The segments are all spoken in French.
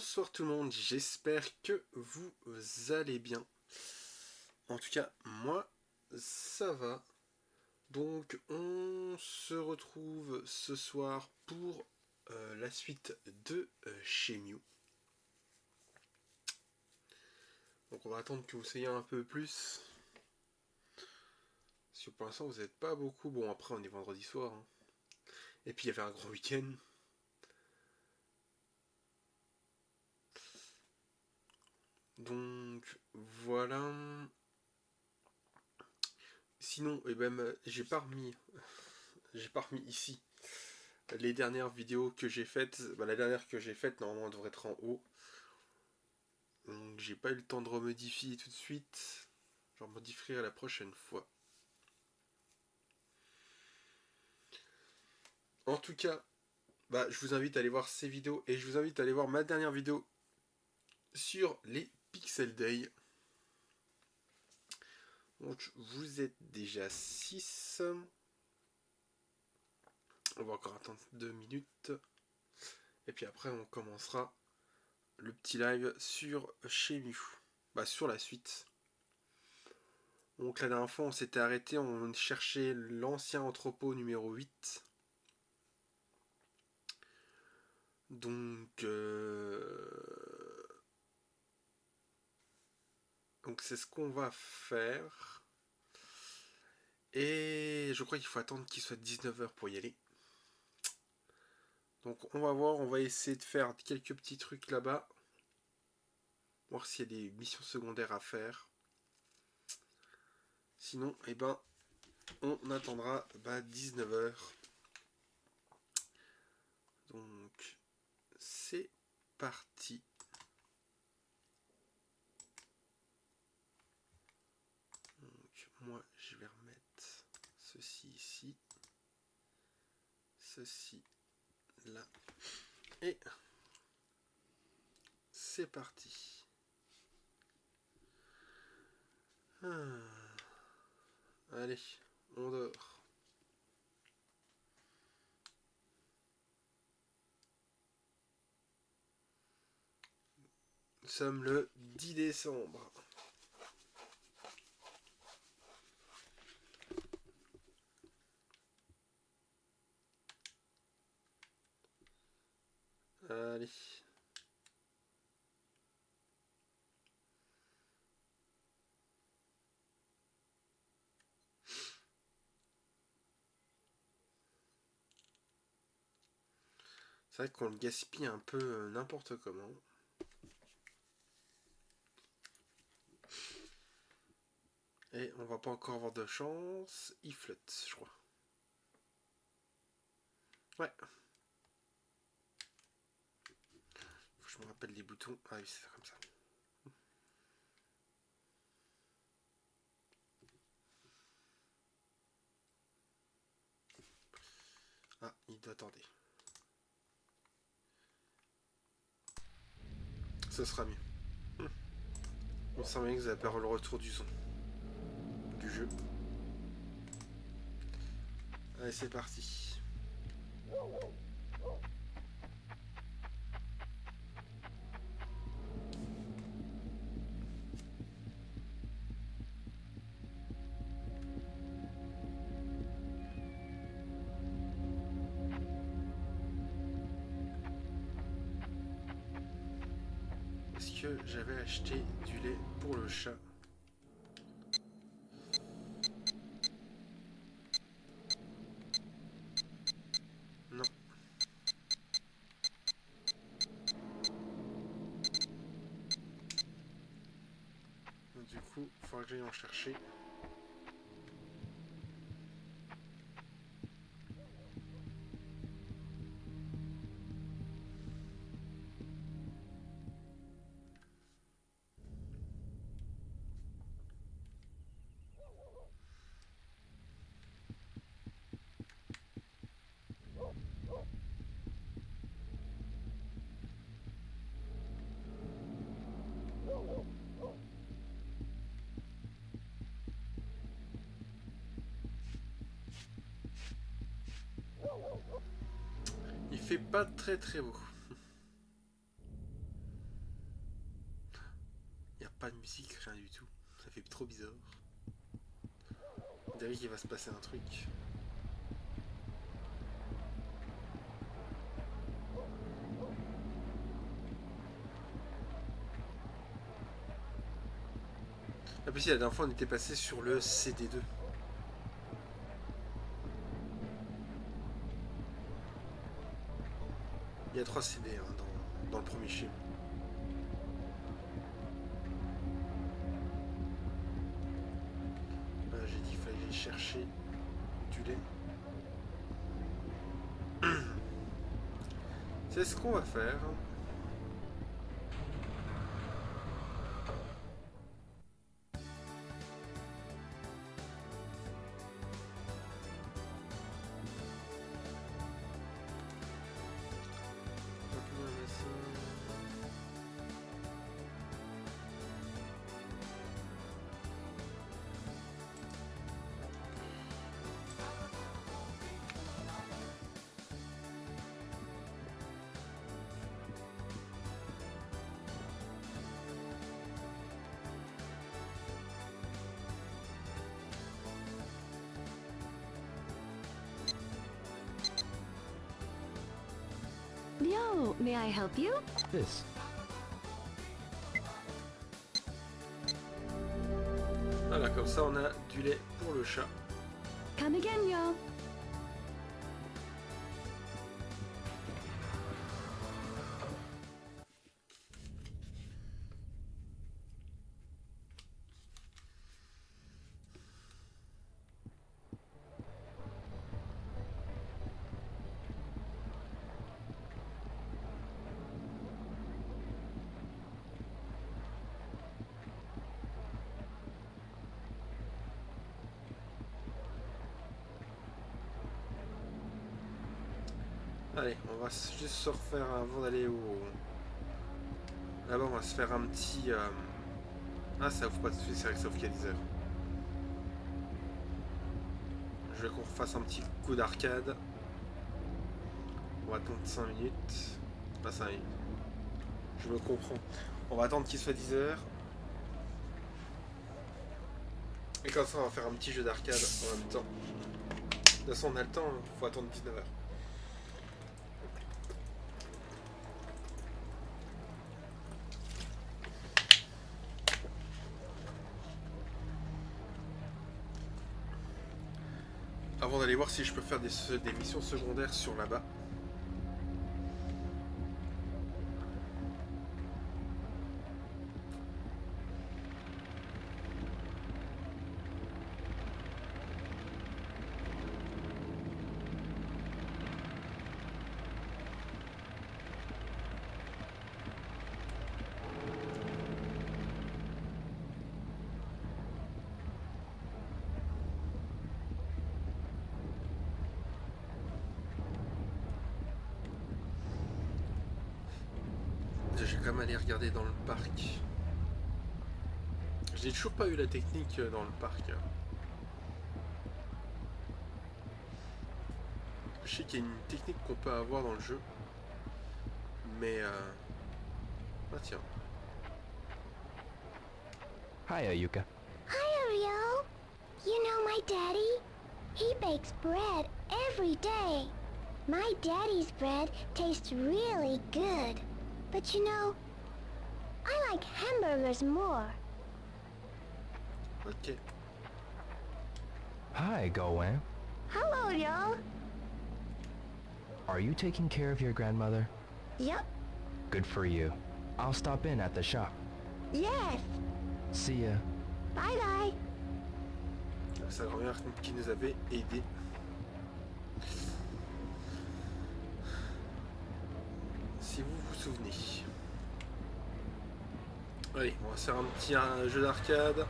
Bonsoir tout le monde, j'espère que vous allez bien. En tout cas, moi, ça va. Donc, on se retrouve ce soir pour la suite de Shenmue. Donc, on va attendre que vous soyez un peu plus. Parce que pour l'instant, vous n'êtes pas beaucoup. Bon, après, on est vendredi soir. Hein. Et puis, il y avait un grand week-end. Donc, voilà. Sinon, j'ai pas remis ici les dernières vidéos que j'ai faites. La dernière que j'ai faite, normalement, elle devrait être en haut. Donc, j'ai pas eu le temps de remodifier tout de suite. Je remodifierai la prochaine fois. En tout cas, je vous invite à aller voir ces vidéos et je vous invite à aller voir ma dernière vidéo sur les Pixel Day. Donc, vous êtes déjà 6. On va encore attendre 2 minutes. Et puis après, on commencera le petit live sur Shenmue. Sur la suite. Donc la dernière fois, on s'était arrêté, on cherchait l'ancien entrepôt numéro 8. Donc c'est ce qu'on va faire. Et je crois qu'il faut attendre qu'il soit 19h pour y aller. Donc on va voir, on va essayer de faire quelques petits trucs là-bas. Voir s'il y a des missions secondaires à faire. Sinon, on attendra 19h. Donc c'est parti. Donc moi je vais remettre ceci ici. Ceci là. Et c'est parti. Allez, on dort. Nous sommes le 10 décembre. Allez. C'est vrai qu'on le gaspille un peu n'importe comment. Et on va pas encore avoir de chance. Il flotte, je crois. Ouais. Faut que je me rappelle les boutons. Ah oui, c'est comme ça. Ah, il doit attendre. Ce sera mieux. On sent bien que vous avez peur le retour du son. Du jeu. Allez, c'est parti. Est-ce que j'avais acheté du lait pour le chat? Non. Du coup, il faudra que j'aille en chercher. Il fait pas très très beau. pas de musique, rien du tout. Ça fait trop bizarre. On dirait qu'il va se passer un truc. En plus, la dernière fois, on était passé sur le CD2. Il y a 3 CD hein, dans le premier film. J'ai dit qu'il fallait chercher du lait. C'est ce qu'on va faire. Yo, may I help you? This. Voilà, comme ça on a du lait pour le chat. Come again, yo. Allez, on va juste se refaire avant d'aller au... Là-bas, on va se faire un petit... Ah, ça ouvre pas tout de suite, c'est vrai que ça ouvre qu'il y a 10 heures. Je veux qu'on refasse un petit coup d'arcade. On va attendre 5 minutes. Pas 5 minutes. Je me comprends. On va attendre qu'il soit 10 heures. Et comme ça, on va faire un petit jeu d'arcade en même temps. De toute façon, on a le temps, il faut attendre 19 heures. Avant d'aller voir si je peux faire des missions secondaires sur là-bas. J'ai quand même allé regarder dans le parc. Je n'ai toujours pas eu la technique dans le parc. Je sais qu'il y a une technique qu'on peut avoir dans le jeu. Mais... Ah tiens. Hi, Ayuka. Hi, Ariel. You know my daddy? He bakes bread every day. My daddy's bread tastes really good. But you know, I like hamburgers more. Ok. Hi, Gowan. Hello, y'all. Are you taking care of your grandmother? Yup. Good for you. I'll stop in at the shop. Yes. See ya. Bye-bye. Sa grand-mère qui nous avait aidés. Si vous vous souvenez. Allez, on va se faire un petit jeu d'arcade.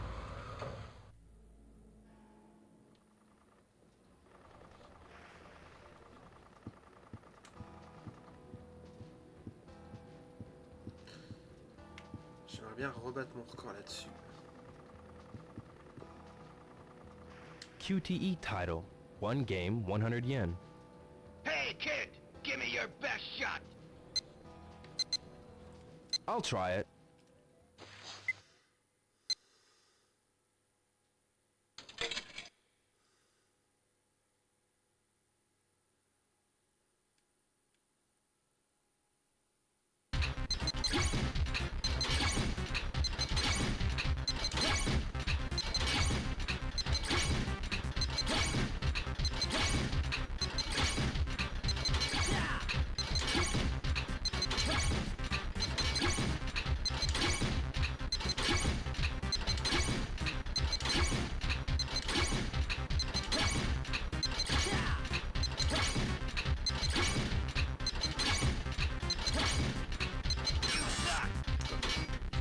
J'aimerais bien rebattre mon record là-dessus. QTE title. One game, 100 yen. Hey, kid! Give me your best shot! I'll try it.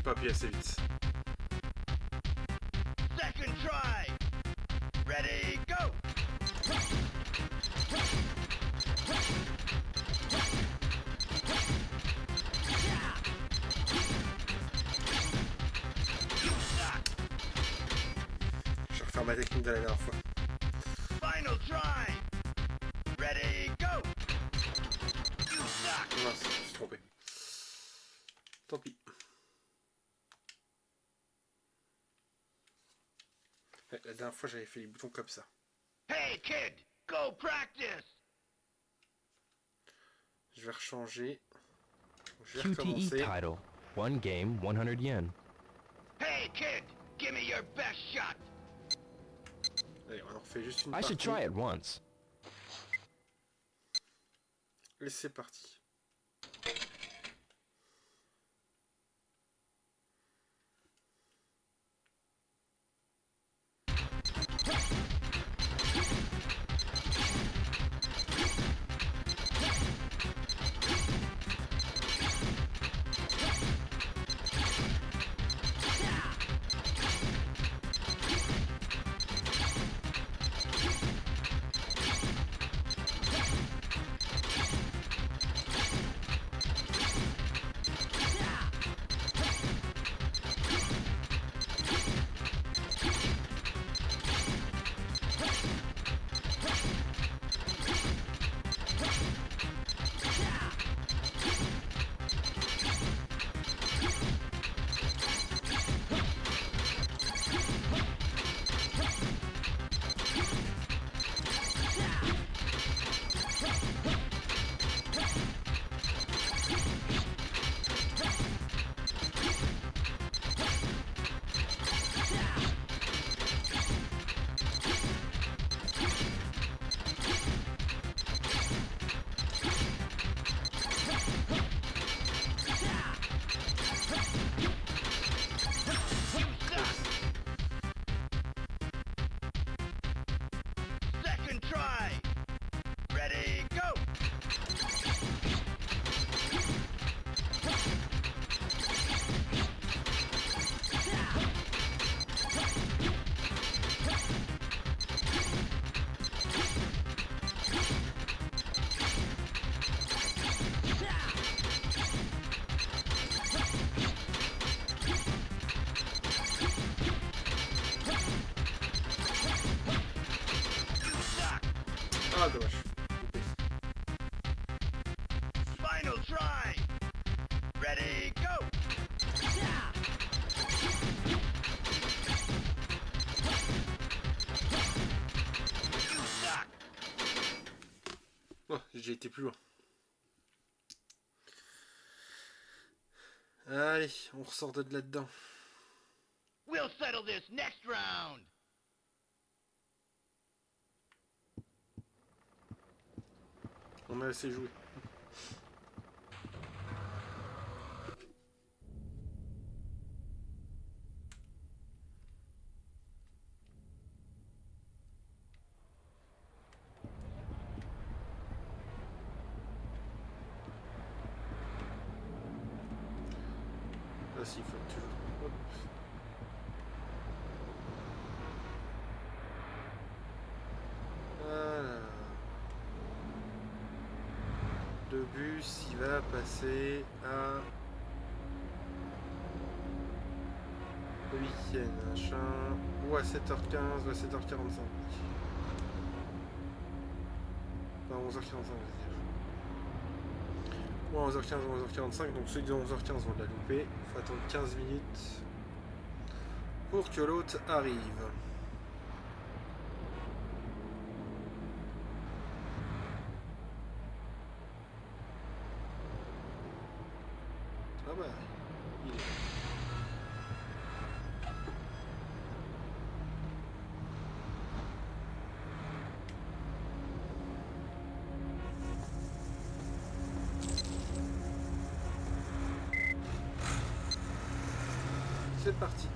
pas appuyé assez vite. Second try. Ready, go. Je vais refaire ma technique de la dernière fois. Final try. Ready, go. You suck. Mince, je me suis trompé. Tant pis. Ouais, la dernière fois, j'avais fait les boutons comme ça. Hey, kid, go practice. Je vais rechanger. Je vais QTE recommencer. title. One game, 100 yen. Hey, kid, give me your best shot. Allez, on en refait juste une I should partie. try it once. Et c'est parti. Second try. Ready, go. Ah, dommage. Final try. Ready, go. You suck. Oh, j'ai été plus loin. Allez, on ressort de là-dedans. We'll settle this next round. On a assez joué. Là, s'il faut toujours. Hop. Voilà. Le bus, il va passer à le week-end, machin, ou à 7h15 ou à 7h45. Enfin, 11h45, je veux dire. Ou à 11h15 ou 11h45, donc ceux de 11h15 vont la louper. Il faut attendre 15 minutes pour que l'autre arrive. Ah bah, il est là. C'est parti.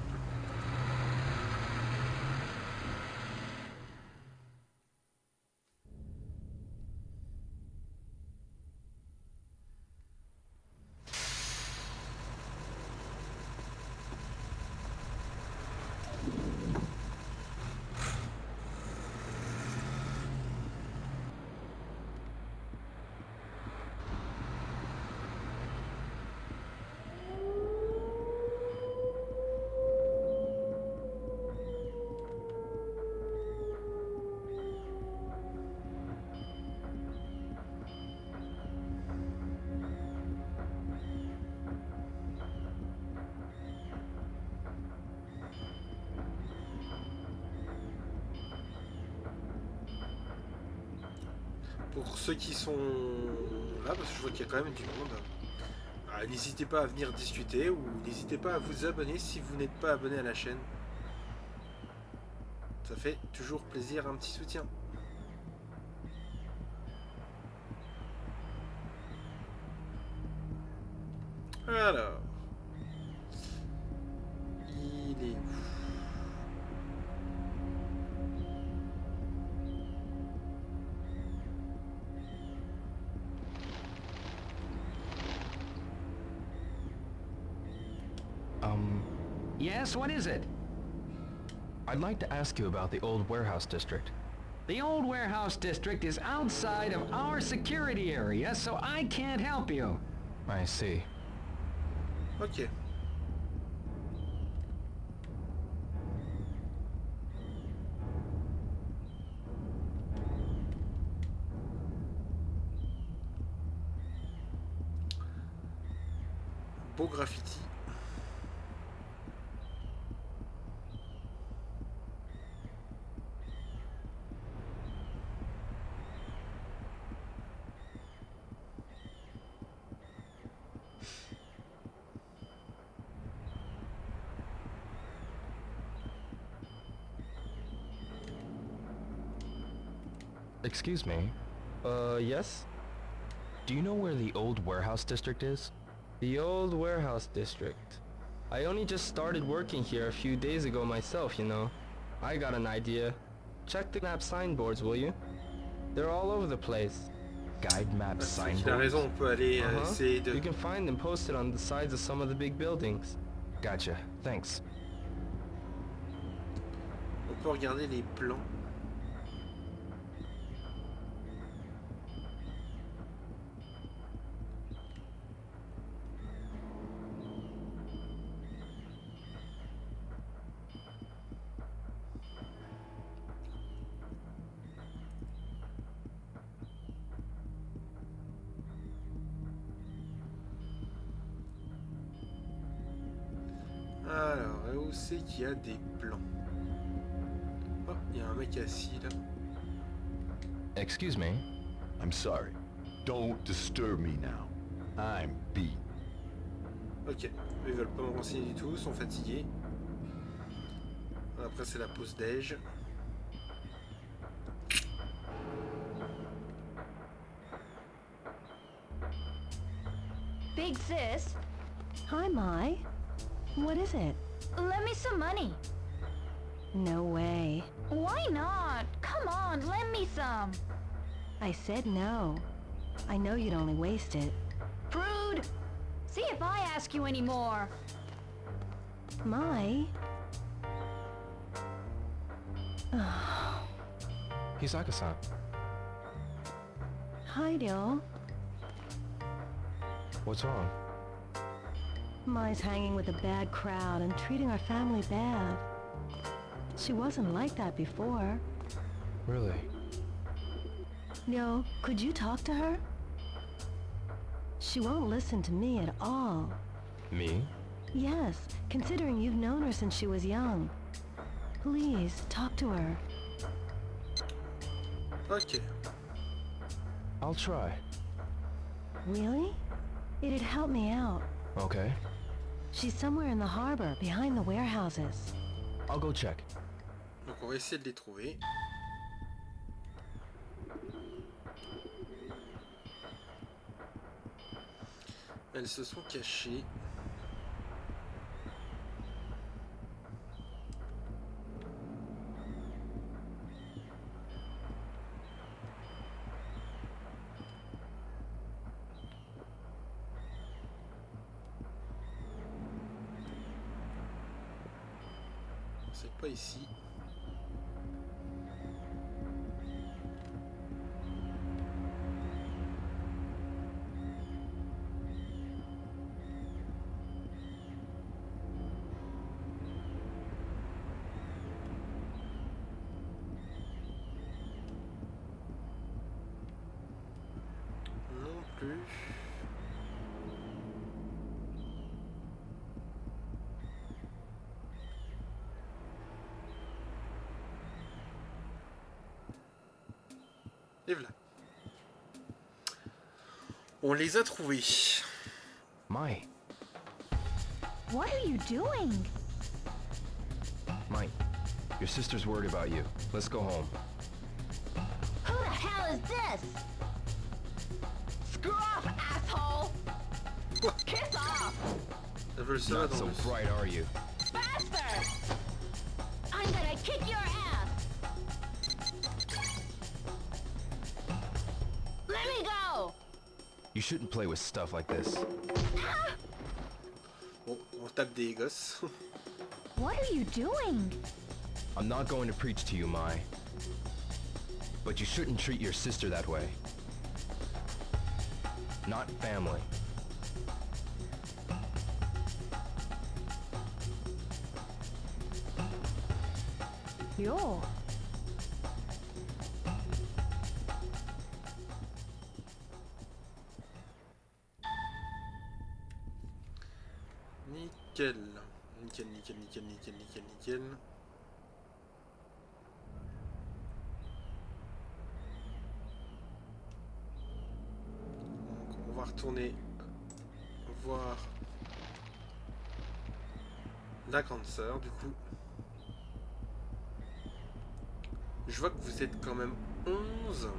pour ceux qui sont là, parce que je vois qu'il y a quand même du monde, n'hésitez pas à venir discuter ou n'hésitez pas à vous abonner si vous n'êtes pas abonné à la chaîne. Ça fait toujours plaisir, un petit soutien. Alors, il est où? Yes, what is it? I'd like to ask you about the old warehouse district. The old warehouse district is outside of our security area, so I can't help you. I see. Ok. Beau graffiti. Excuse me. Yes? Do you know where the old warehouse district is? The old warehouse district. I only just started working here a few days ago myself, you know. I got an idea. Check the map signboards, will you? They're all over the place. Guide map C'est vrai qu'il a signboards? raison, on peut aller essayer de... You can find them posted on the sides of some of the big buildings. Gotcha. Thanks. On peut regarder les plans. Alors, et où c'est qu'il y a des plans? Oh, il y a un mec assis là. Excuse me. I'm sorry. Don't disturb me now. I'm beat. Ok, ils veulent pas me renseigner du tout, ils sont fatigués. Après c'est la pause déj. Big sis, Hi, Mai. What is it? lend me some money. No way. Why not? Come on, lend me some. I said no. I know you'd only waste it. Prude! See if I ask you any more. Mai? Hisaka-san. Hi, Ryo. What's wrong? Mai's hanging with a bad crowd and treating our family bad. She wasn't like that before. Really? Ryo, could you talk to her? She won't listen to me at all. Me? Yes, considering you've known her since she was young. Please, talk to her. Ok. I'll try. Really? It'd help me out. Okay. She's somewhere in the harbor, behind the warehouses. I'll go check. Donc on va essayer de les trouver. Elles se sont cachées. C'est pas ici. Non plus. Et voilà. On les a trouvés. Mai, What are you doing? Mai, your sister's worried about you. Let's go home. Who the hell is this? Screw off, asshole! Kiss off! Elles veulent se mettre Not dans so le- bright, are you? Bastard! I'm gonna kick your ass! Let me go! You shouldn't play with stuff like this. Bon, on tape des gosses. What are you doing? I'm not going to preach to you, Mai. But you shouldn't treat your sister that way. Not family. Yo. Nickel. Nickel, nickel, nickel, nickel, nickel, nickel. Donc, on va retourner voir la grande sœur, du coup. Je vois que vous êtes quand même 11.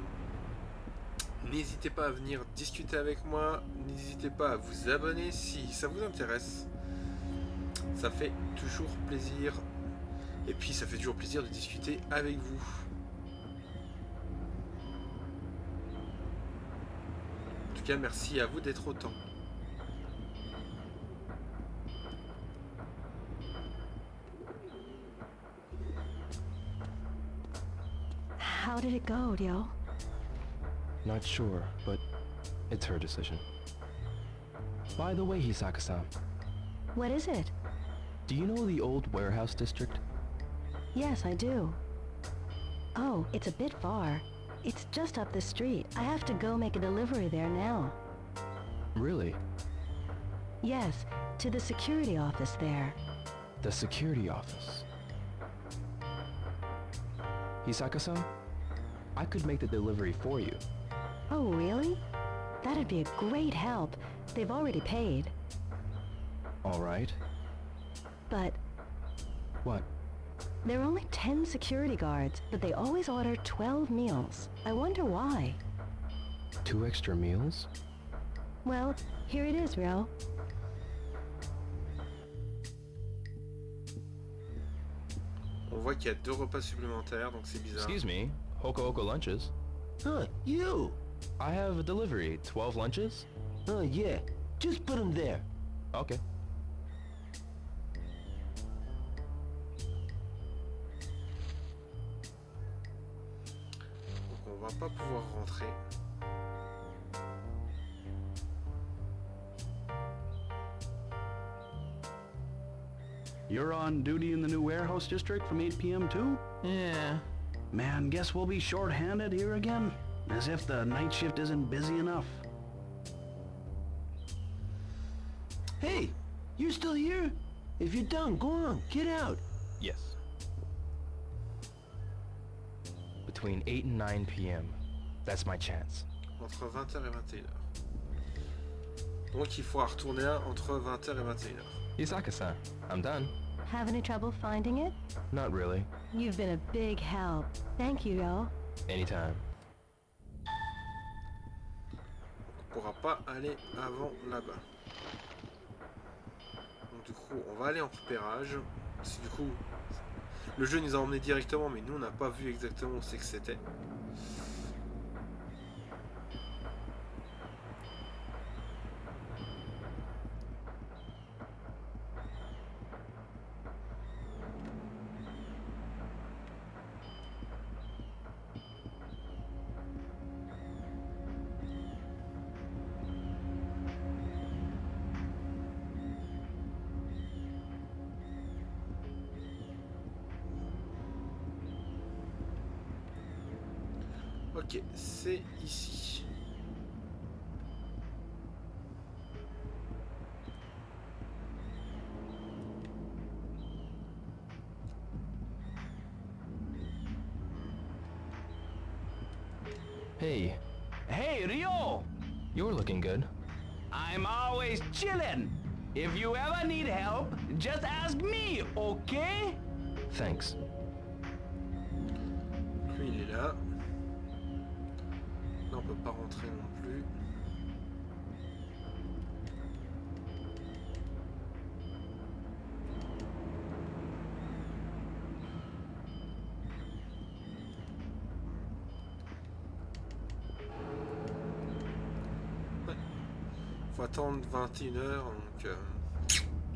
N'hésitez pas à venir discuter avec moi. N'hésitez pas à vous abonner si ça vous intéresse. Ça fait toujours plaisir. Et puis ça fait toujours plaisir de discuter avec vous. En tout cas, merci à vous d'être autant. How did it go, Ryo? Not sure, but it's her decision. By the way, Hisaka-san, What is it? do you know the old warehouse district? Yes, I do. Oh, it's a bit far. It's just up the street. I have to go make a delivery there now. Really? Yes, to the security office there. The security office. Hisaka-san, I could make the delivery for you. Oh, really? That'd be a great help. They've already paid. All right. But What? there are only 10 security guards, but they always order 12 meals. I wonder why. 2 extra meals? Well, here it is, Ryo. On voit qu'il y a 2 repas supplémentaires, donc c'est bizarre. Excuse me, Hoko Hoko lunches. Huh, you? I have a delivery, 12 lunches? Oh, yeah. Just put them there. Okay. Donc on va pas pouvoir rentrer. You're on duty in the new warehouse district from 8 p.m. too? Yeah. Man, guess we'll be short-handed here again. As if the night shift isn't busy enough. Hey, you're still here? If you're done, go on, get out. Yes. Between 8 and 9 p.m. That's my chance. Entre 20h et 21h. Donc il faudra retourner entre 20h et 21h. Hisaka-san, I'm done. Have any trouble finding it? Not really. You've been a big help. Thank you, Ryo. Anytime. On pourra pas aller avant là-bas. Donc du coup, on va aller en repérage. Parce que du coup, le jeu nous a emmené directement, mais nous on n'a pas vu exactement où c'est que c'était. Ok, c'est ici. Hey, Hey, Ryo! You're looking good. I'm always chillin'. If you ever need help, just ask me, okay? Thanks. Lui, il est là. Là, on peut pas rentrer non plus. Ouais. Faut attendre 21h, donc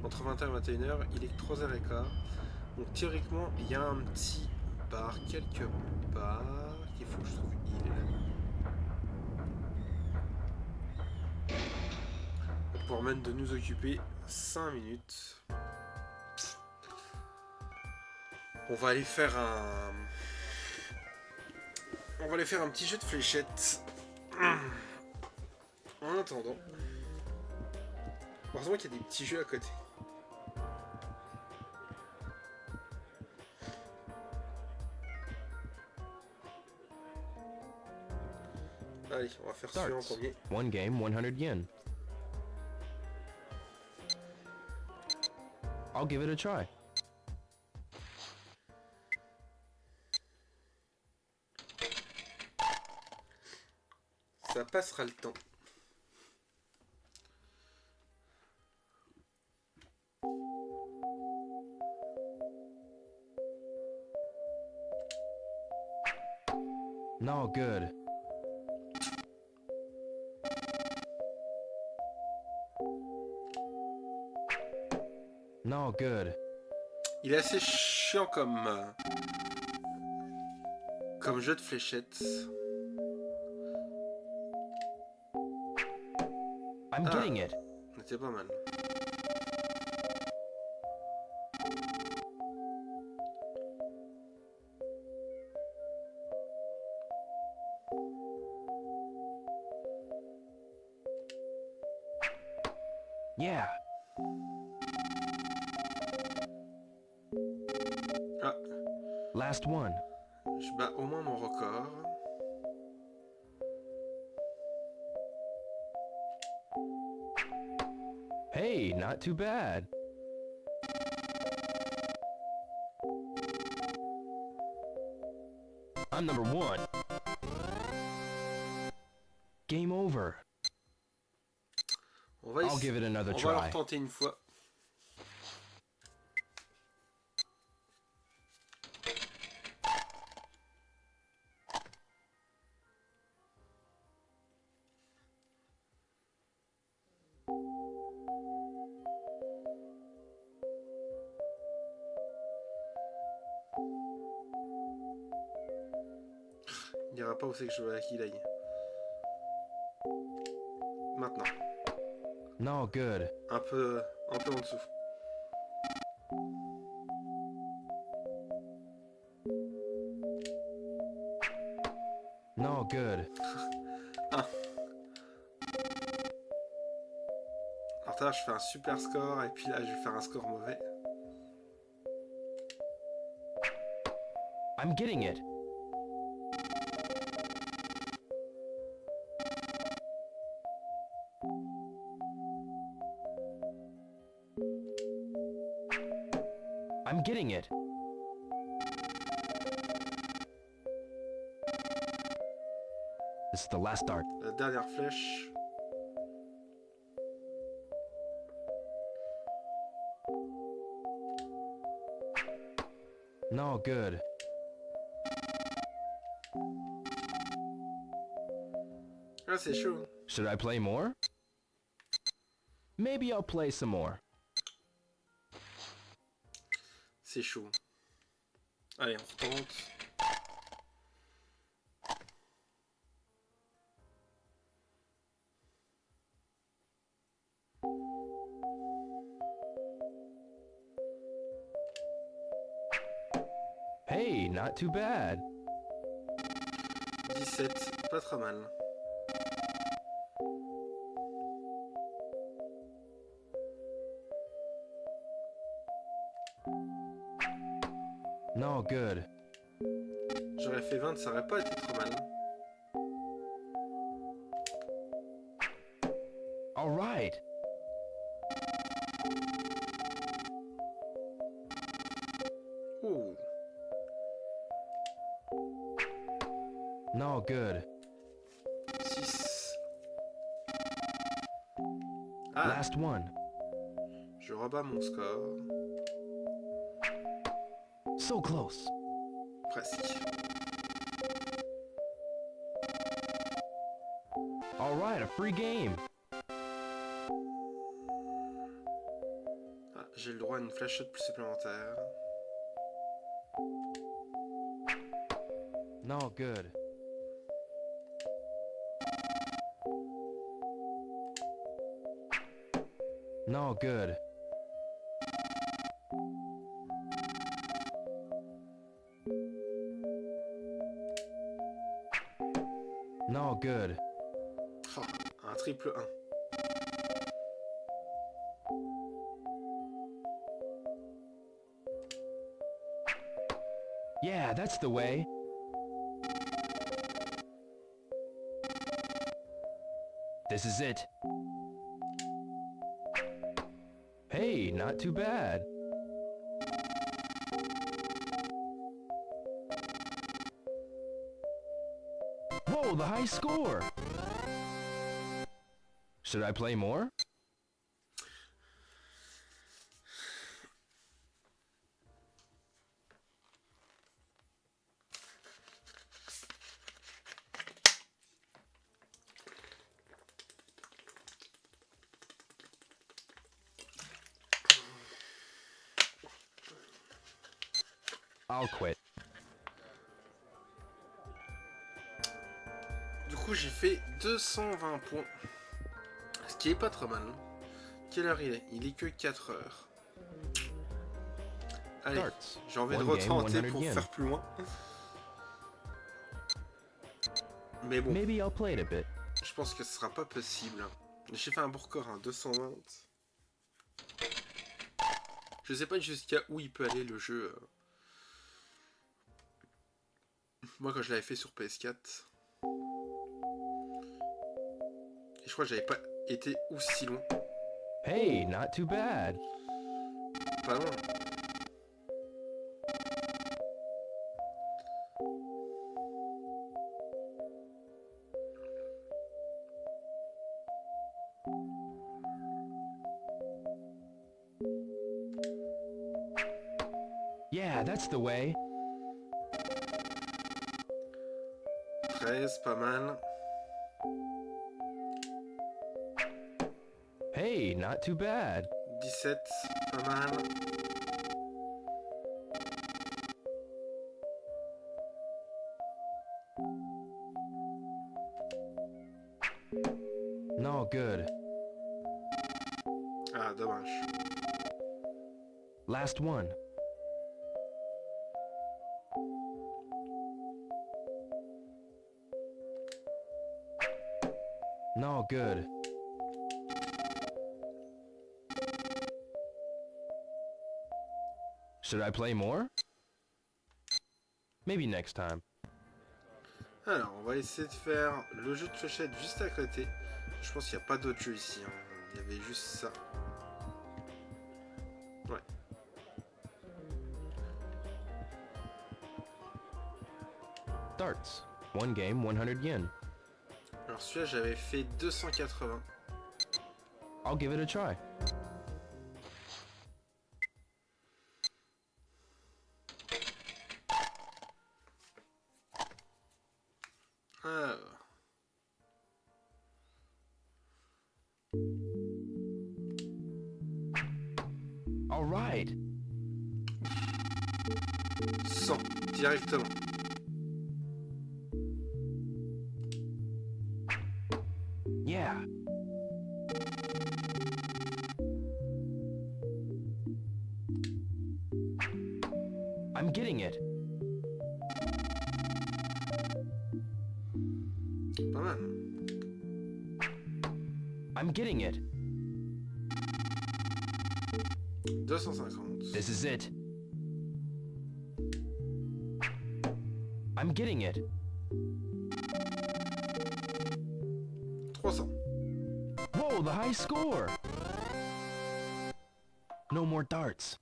entre 20h et 21h, il est que 3h15. Donc théoriquement, il y a un petit bar quelque part qu'il faut que je trouve. Il est là. Pour même de nous occuper 5 minutes. On va aller faire un... On va aller faire un petit jeu de fléchettes. En attendant. Heureusement qu'il y a des petits jeux à côté. Allez, on va faire celui en Starts. premier. One game, 100 yen. I'll give it a try. Ça passera le temps. No good. No good. Il est assez chiant comme jeu de fléchettes. I'm getting it. C'était pas mal. Yeah. Ah, Last one. je bats au moins mon record. Hey, not too bad. I'm number one. Game over. On va I'll give it another on va leur try. tenter une fois. Il dira pas où c'est que je veux qu'il aille. Maintenant. No good. Un peu en dessous. No good. Ah. Alors là, je fais un super score et puis là, je vais faire un score mauvais. I'm getting it. I'm getting it. This is the last dart. La dernière flèche. No good. Ah, c'est chaud. Should I play more? Maybe I'll play some more. C'est chaud. Allez, on retente. Hey, not too bad. 17, pas très mal. No good. J'aurais fait 20, ça aurait pas été trop mal. All right. Oh. No good. 6. Ah, Last one. je rebats mon score. So close. Presque. All right, a free game. Ah, j'ai le droit à une flashette plus supplémentaire. No good. No good. No good. Oh, un triple 1. Yeah, that's the way. This is it. Hey, not too bad. Whoa, the high score! Should I play more? I'll quit. Du coup, j'ai fait 220 points. Ce qui est pas trop mal. Quelle heure il est? Il est que 4 heures. Allez, Darts. j'ai envie de One game, retenter 100 pour yen. faire plus loin. Mais bon, Maybe I'll play it a bit. je pense que ce sera pas possible. J'ai fait un bon record, hein, 220. Je sais pas jusqu'à où il peut aller le jeu. Moi, quand je l'avais fait sur PS4. Et je crois que j'avais pas été aussi loin. Hey, not too bad. Pas loin. Yeah, that's the way. 13, pas mal. Hey, not too bad. 17, pas mal. No good. Ah, dommage. Last one. No good. Should I play more? Maybe next time. Alors, on va essayer de faire le jeu de fléchette juste à côté. Je pense qu'il n'y a pas d'autre jeu ici. Hein. Il y avait juste ça. Ouais. Darts. One game, 100 yen. Alors celui-là, j'avais fait 280. I'll give it a try. Alors. All right. 100 directement. Yeah. I'm getting it. Pas mal. I'm getting it. 250. This is it. I'm getting it. 300. Whoa, Oh, the high score! No more darts.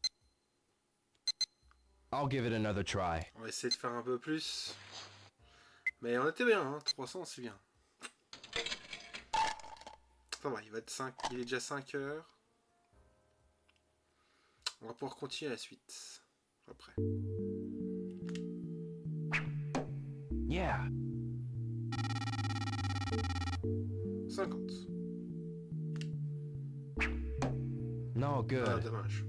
I'll give it another try. On va essayer de faire un peu plus. Mais on était bien, hein. 300 c'est bien. Ça va, il va être 5. Il est déjà 5 heures. On va pouvoir continuer la suite. Après. Yeah. 50. No Ah, good. dommage.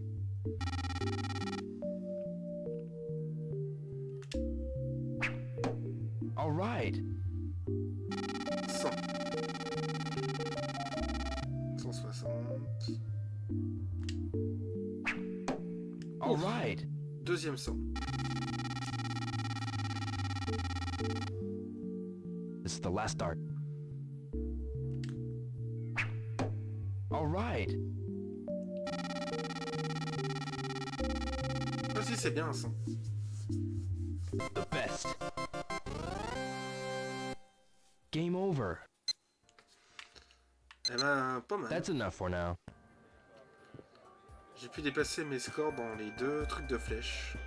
All right. 100. 160. All right. Deuxième 100. This is the last dart. All right. Ah si, c'est bien un 100. The best. Game over. Eh ben, pas mal. That's enough for now. J'ai pu dépasser mes scores dans les 2 trucs de flèches.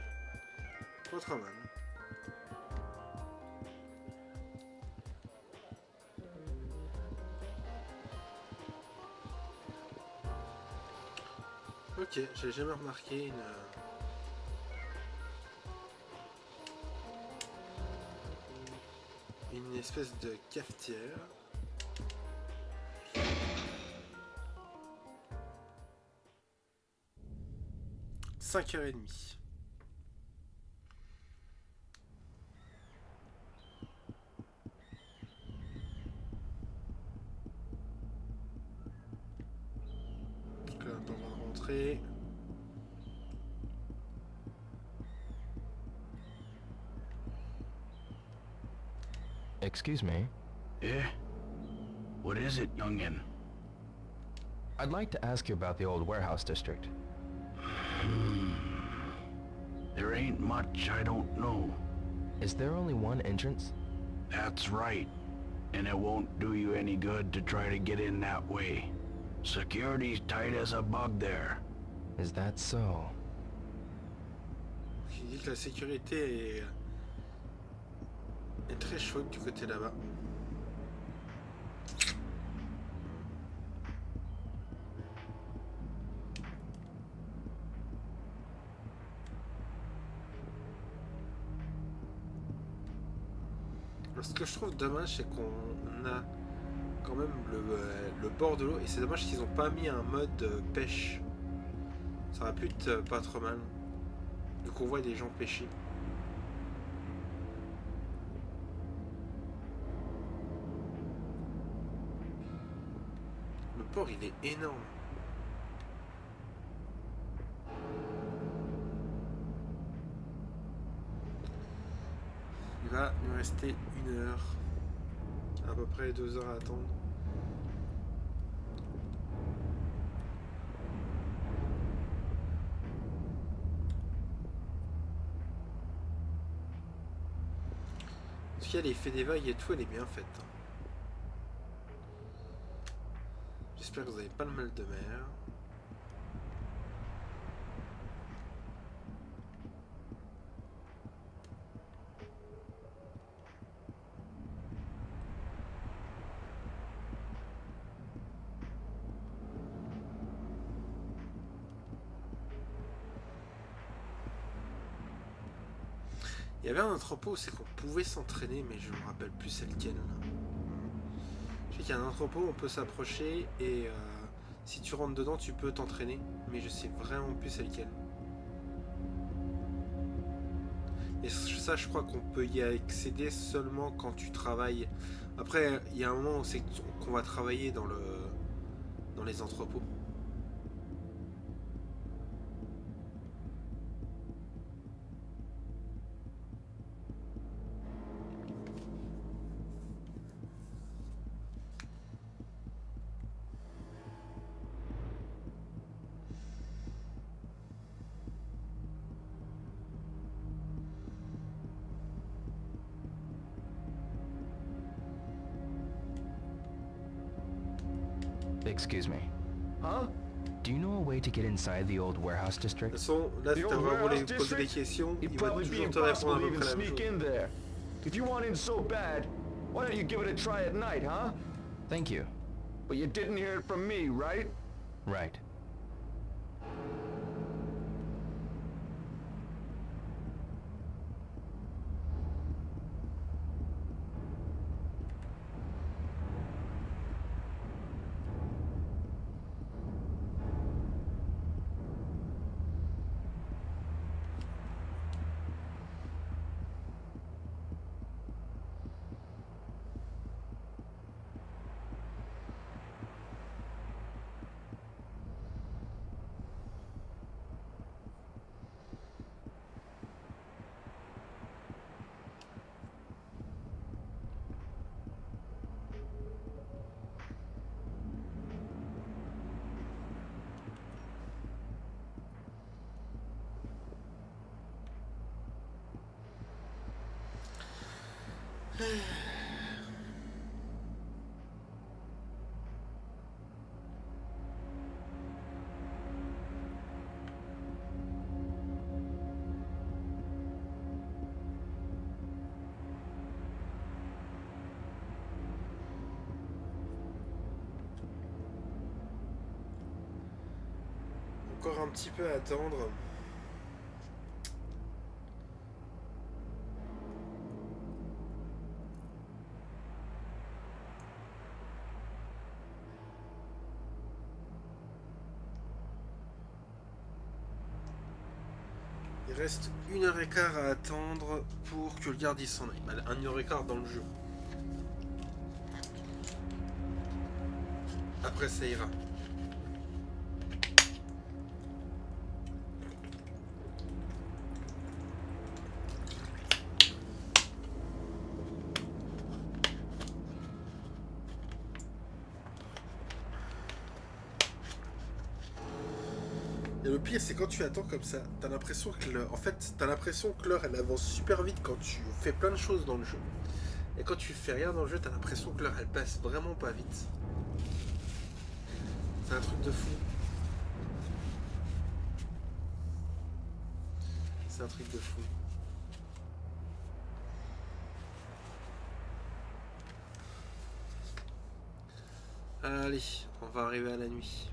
Pas trop mal. Ok, j'ai jamais remarqué une espèce de cafetière. « 5h30. Donc là, on va rentrer. Excuse me. Yeah? What is it, youngin? I'd like to ask you about the old warehouse district. There ain't much I don't know. Is there only one entrance? That's right. And it won't do you any good to try to get in that way. Security's tight as a bug there. Is that so? Il dit que la sécurité est très chaude du côté là-bas. Ce que je trouve dommage, c'est qu'on a quand même le bord de l'eau, et c'est dommage qu'ils n'ont pas mis un mode pêche. Ça aurait pu être pas trop mal. Du coup, on voit des gens pêcher. Le port, il est énorme. Il va nous rester 1 heure, à peu près 2 heures à attendre. En tout cas, l'effet des vagues et tout, elle est bien faite. J'espère que vous n'avez pas le mal de mer. Il y avait un entrepôt, c'est qu'on pouvait s'entraîner, mais je me rappelle plus c'est lequel. Je sais qu'il y a un entrepôt, on peut s'approcher et si tu rentres dedans, tu peux t'entraîner, mais je sais vraiment plus c'est lequel. Et ça, je crois qu'on peut y accéder seulement quand tu travailles. Après, il y a un moment où c'est qu'on va travailler dans les entrepôts. Excuse me. Huh? Do you know a way to get inside the old warehouse De district? toute façon, là, si The t'as old vraiment warehouse poser des district? questions, It'd il va probably be toujours te répondre à impossible to peu even près la même sneak chose. in there. If you want in so bad, why don't you give it a try at night, huh? Thank you. But you didn't hear it from me, right? Right. Encore un petit peu à attendre. Il reste 1h15 à attendre pour que le garde il s'en aille. Bah, 1h15 dans le jeu. Après ça ira. Et le pire, c'est quand tu attends comme ça, t'as l'impression que l'heure... En fait, t'as l'impression que l'heure, elle avance super vite quand tu fais plein de choses dans le jeu. Et quand tu fais rien dans le jeu, t'as l'impression que l'heure, elle passe vraiment pas vite. C'est un truc de fou. C'est un truc de fou. Allez, on va arriver à la nuit.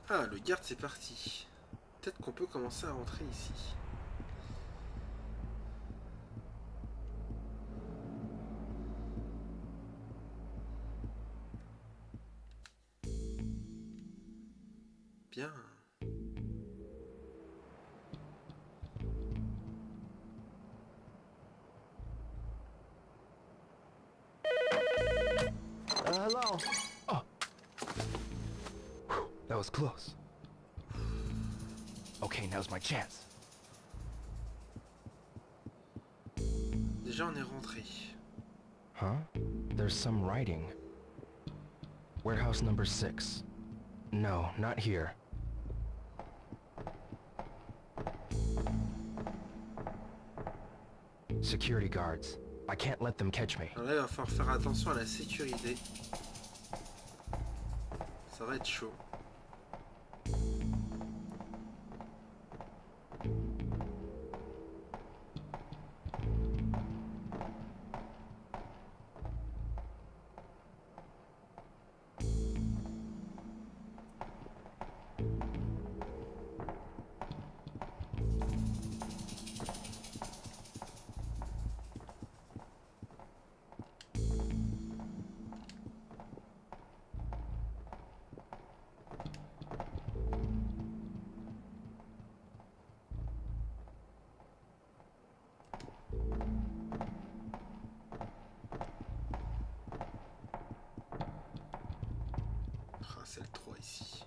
Ah, le garde c'est parti. Peut-être qu'on peut commencer à rentrer ici. Bien. Hello? Oh. Whew, that was close. Okay, now's my chance. Déjà on est rentré. Huh? There's some writing. Warehouse number 6. No, not here. Security guards. I can't let them catch me. Alors là il va falloir faire attention à la sécurité. Ça va être chaud. Ah, c'est le 3 ici.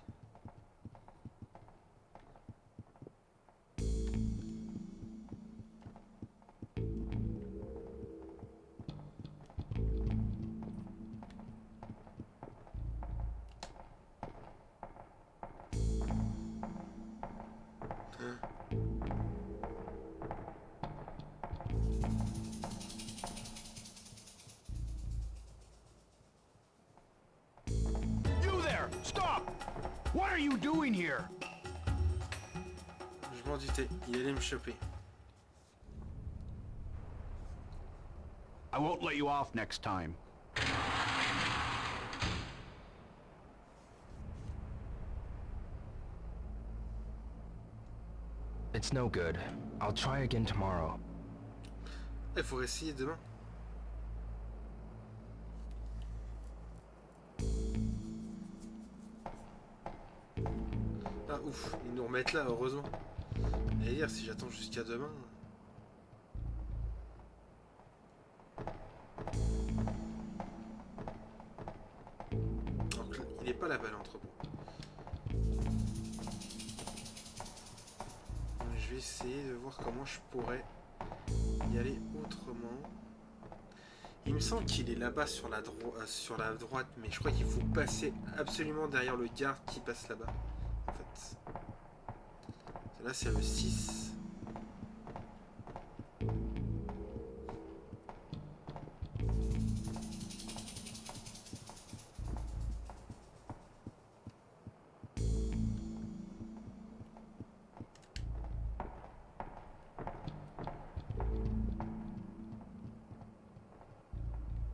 Stop! What are you doing here? Je m'en doutais, il allait me choper. I won't let you off next time. It's no good. I'll try again tomorrow. Il faut essayer demain. Ah ouf, ils nous remettent là, heureusement. Et dire, si j'attends jusqu'à demain... Donc, il n'est pas là-bas l'entrepôt. Je vais essayer de voir comment je pourrais y aller autrement. Il me semble qu'il est là-bas sur la droite, mais je crois qu'il faut passer absolument derrière le garde qui passe là-bas. En fait. Là, c'est le 6.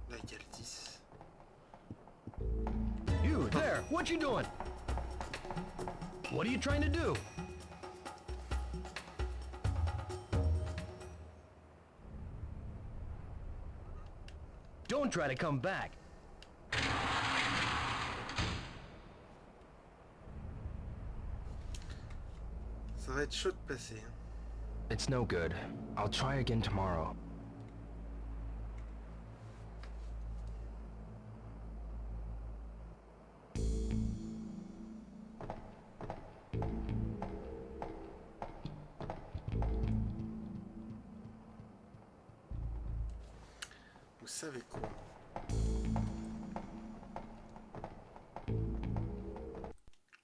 Là, il y a le 10. You, there! What you doing? What are you trying to do? Don't try to come back. Ça va être chaud de passer. Hein. It's no good. I'll try again tomorrow. Vous savez quoi?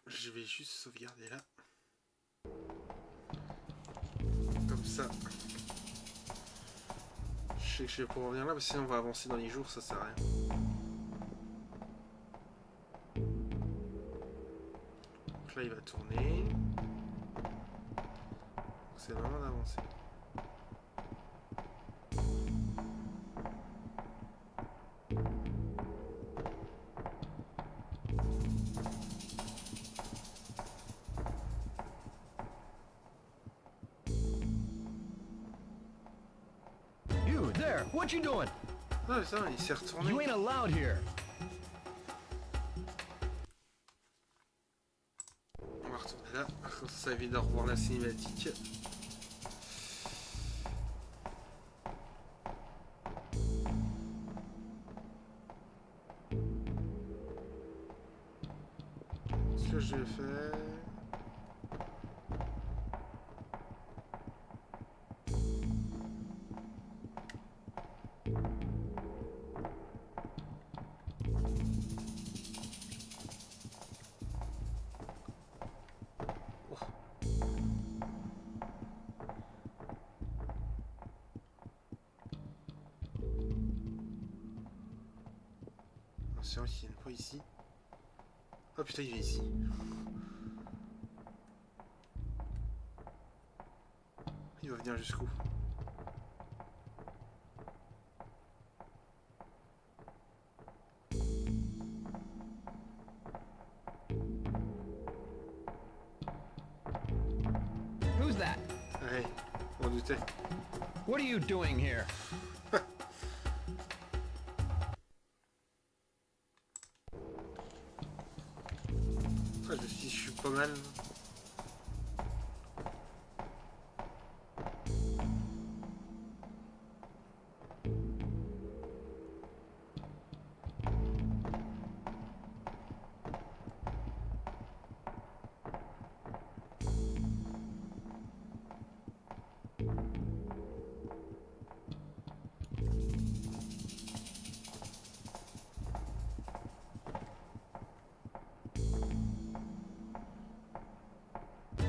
Je vais juste sauvegarder là. Comme ça. Je sais que je vais pouvoir revenir là, parce que sinon on va avancer dans les jours, ça sert à rien. Donc là il va tourner. C'est vraiment d'avancer. You, there! What you doing? Ah putain, il s'est retourné. You ain't allowed here. On va retourner là, comme ça évite de revoir la cinématique. Ce que je vais faire... C'est vrai qu'il vient pas ici. Oh putain, il vient ici. Il va venir jusqu'où? Who's that? Ouais, on doutait. What are you doing here? Ah, je suis pas mal.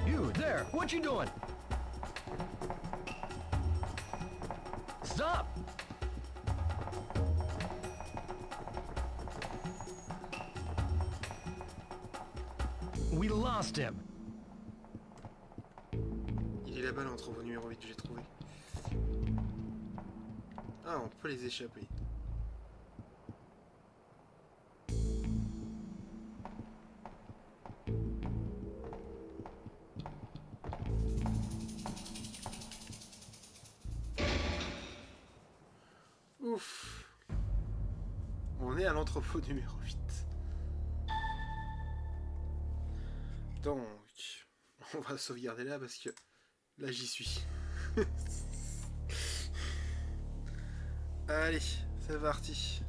You, there! What you doing? Stop! We lost him. Il est là-bas l'entrepôt numéro 8 que j'ai trouvé. Ah, on peut les échapper. Ouf. On est à l'entrepôt numéro 8. Donc, on va sauvegarder là parce que là j'y suis. Allez, c'est parti.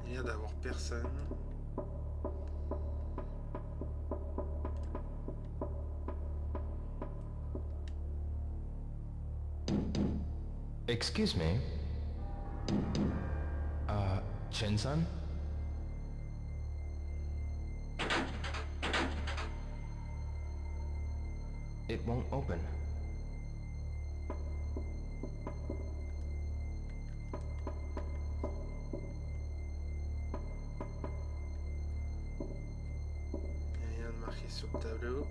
Il y a l'air d'avoir personne. Excuse me. Chen-san? It won't open. Il n'y a rien de marqué sur le tableau.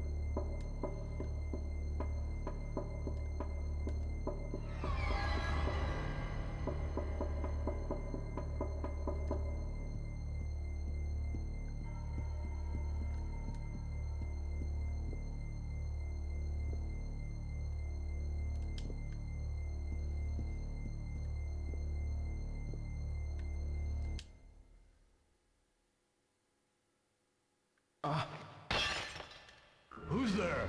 Who's there?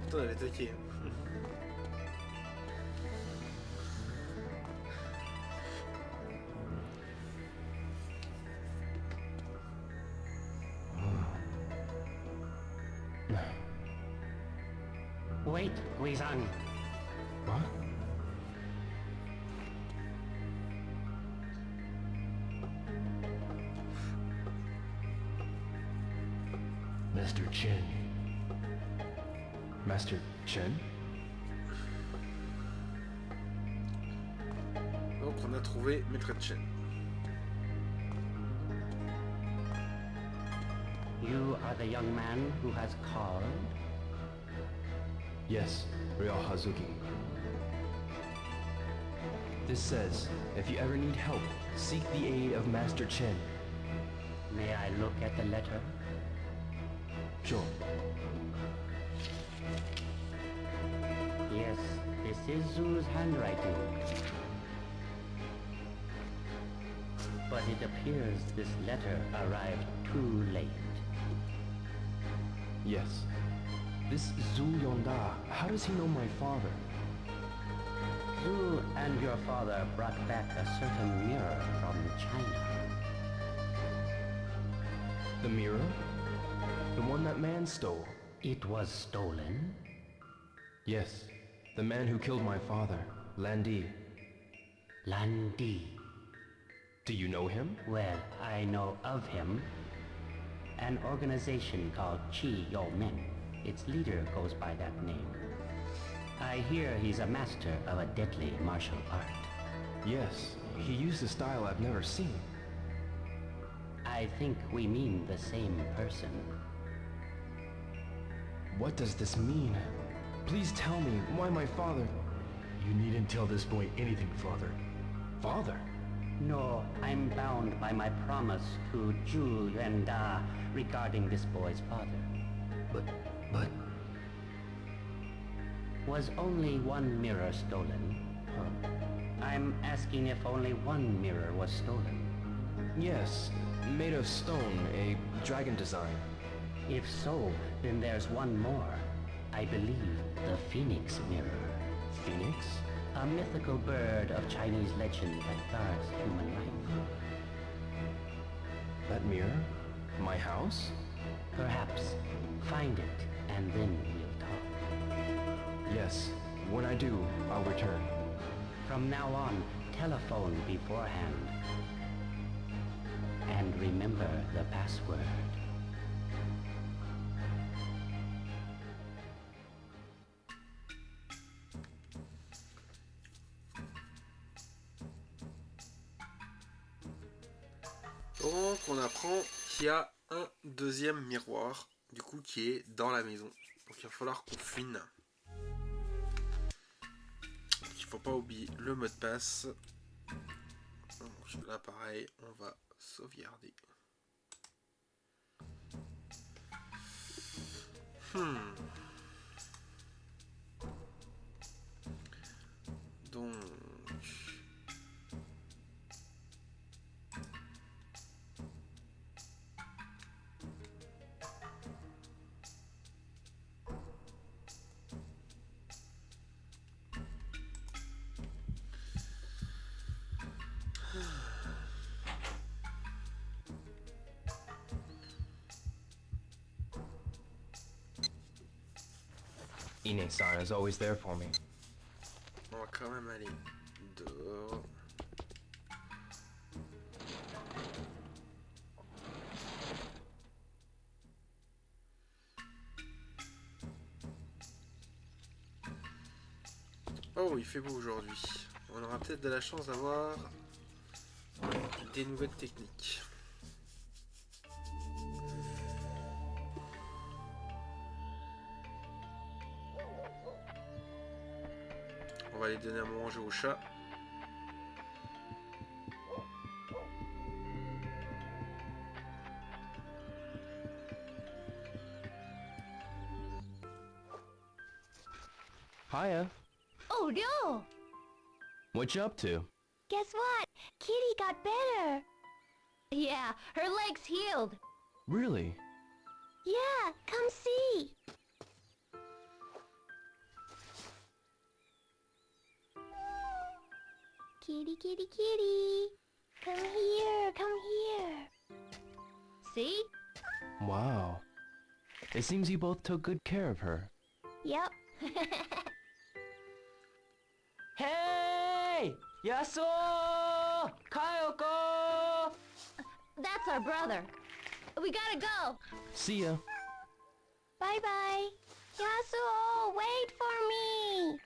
Pourtant, on avait toqué. Wait, Guizhang. What? Mr. Chen. Master Chen? Donc on a trouvé Maître Chen. You are the young man who has called? Yes, Ryo Hazuki. This says, if you ever need help, seek the aid of Master Chen. May I look at the letter? Sure. Yes, this is Zhu's handwriting. But it appears this letter arrived too late. Yes. This Zhu Yonda, how does he know my father? Zhu and your father brought back a certain mirror from China. The mirror? The one that man stole? It was stolen? Yes. The man who killed my father, Landi. Landi. Do you know him? Well, I know of him. An organization called Chi Yo Men. Its leader goes by that name. I hear he's a master of a deadly martial art. Yes. He used a style I've never seen. I think we mean the same person. What does this mean? Please tell me why my father... You needn't tell this boy anything, Father. Father? No, I'm bound by my promise to Zhu Yuanda regarding this boy's father. But... Was only one mirror stolen? I'm asking if only one mirror was stolen. Yes. Made of stone, a dragon design. If so, then there's one more. I believe the Phoenix Mirror. Phoenix? A mythical bird of Chinese legend that guards human life. That mirror? My house? Perhaps. Find it, and then we'll talk. Yes. When I do, I'll return. From now on, telephone beforehand. and remember the password. Donc on apprend qu'il y a un deuxième miroir, du coup qui est dans la maison. Donc il va falloir qu'on fouine. Donc, il faut pas oublier le mot de passe. Donc, là pareil, on va sauvegarder. Donc Ine-san is always there for me. on va quand même aller dehors. Oh, il fait beau aujourd'hui. On aura peut-être de la chance d'avoir des nouvelles techniques. On va aller donner à manger au chat. Hiya. Oh no! What you up to? Guess what? Kitty got better. Yeah, her leg's healed. Really? Yeah, come see. Kitty, kitty, kitty. Come here, come here. See? Wow. It seems you both took good care of her. Yep. Hey! Yasuo! Kayoko! That's our brother. We gotta go. See ya. Bye-bye. Yasuo, wait for me.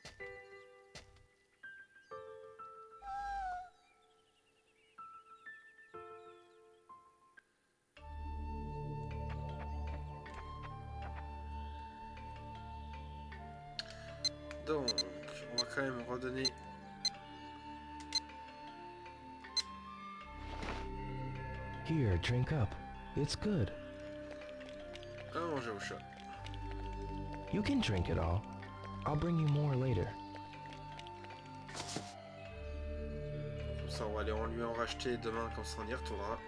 Donc, on va quand même redonner. Here, drink up. It's good. À manger au chat. You can drink it all. I'll bring you more later. Comme ça, on va aller lui en racheter demain quand on y retournera.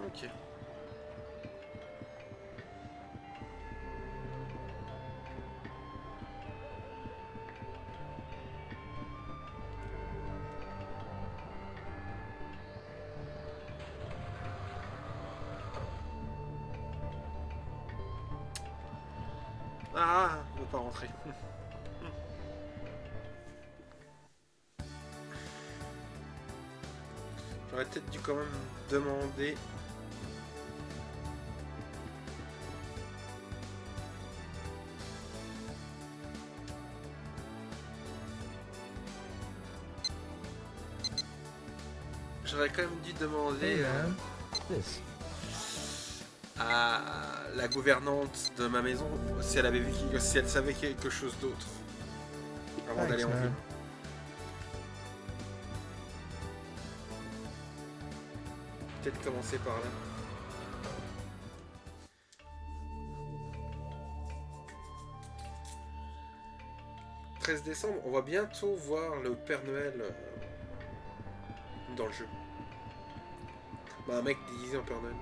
Ok. Ah, on ne peut pas rentrer. J'aurais peut-être dû quand même demander. j'aurais quand même dû demander Hey man, this. à la gouvernante de ma maison si elle avait vu si elle savait quelque chose d'autre avant d'aller en Thanks, ville. man. Peut-être commencer par là. « 13 décembre, on va bientôt voir le Père Noël dans le jeu. Bah, un mec déguisé en Père Noël.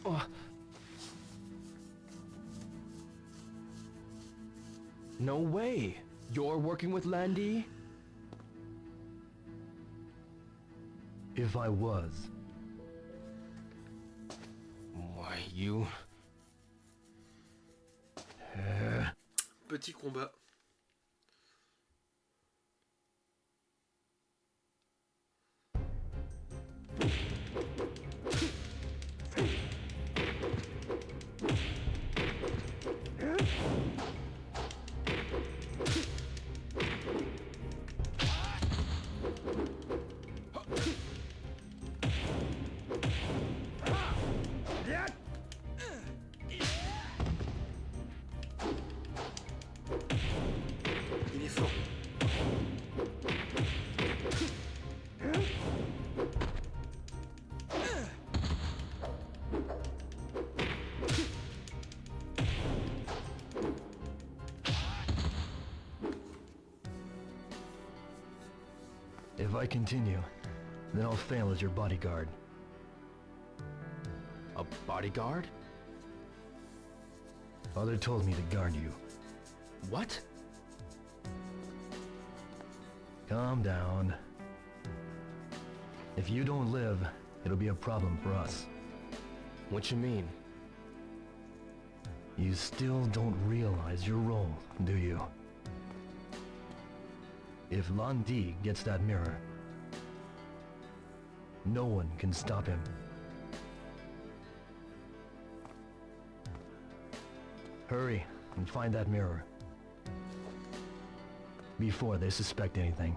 Oh. No way! You're working with Landy? If I was, Why, you... Petit combat. Il est fort. if I continue, then I'll fail as your bodyguard. A bodyguard? Father told me to guard you. What? Calm down. If you don't live, it'll be a problem for us. What you mean? You still don't realize your role, do you? If Landi gets that mirror, no one can stop him. Hurry and find that mirror before they suspect anything.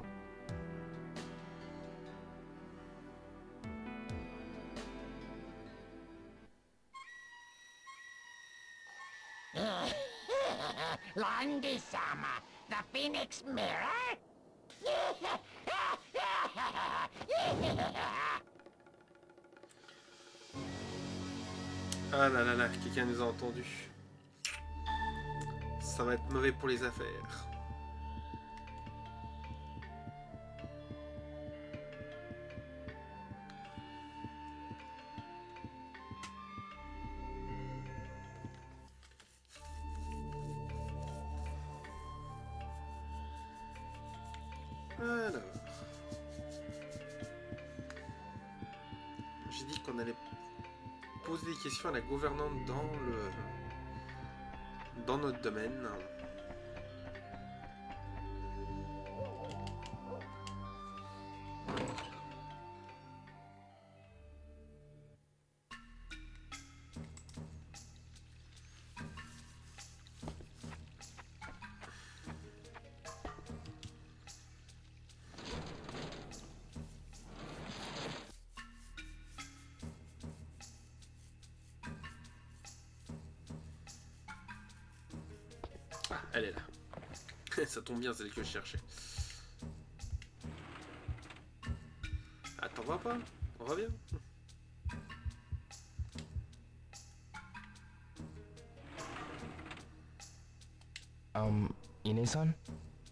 Landy-sama, the Phoenix Mirror? Ah là là là, quelqu'un nous a entendu. Ça va être mauvais pour les affaires. Alors. J'ai dit qu'on allait poser des questions à la gouvernante dans notre domaine. Ah, elle est là. Ça tombe bien, c'est elle que je cherchais. Ah, t'en vas pas? On revient. Ine-san?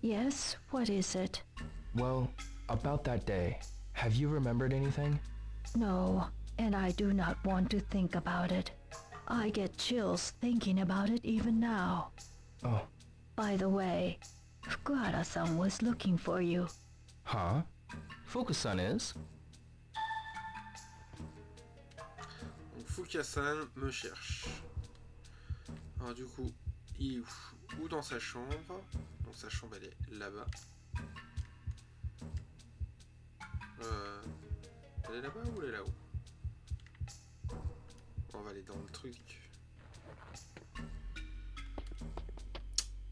Yes, what is it? Well, about that day. Have you remembered anything? No, and I do not want to think about it. I get chills thinking about it even now. Oh. By the way, Fukuhara-san was looking for you. Huh? Fukusan is? Donc Fukasan me cherche. Alors du coup, il est où? Ou dans sa chambre. Donc sa chambre elle est là-bas. Elle est là-bas ou elle est là-haut? On va aller dans le truc.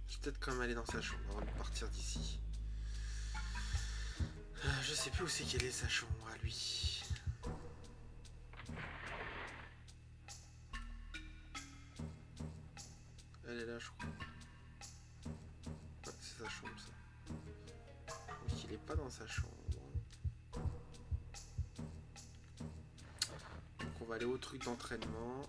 Je vais peut-être quand même aller dans sa chambre avant de partir d'ici. Je sais plus où c'est qu'elle est sa chambre à lui. Elle est là je crois. Ouais, c'est sa chambre ça. Donc il est pas dans sa chambre. Donc on va aller au truc d'entraînement.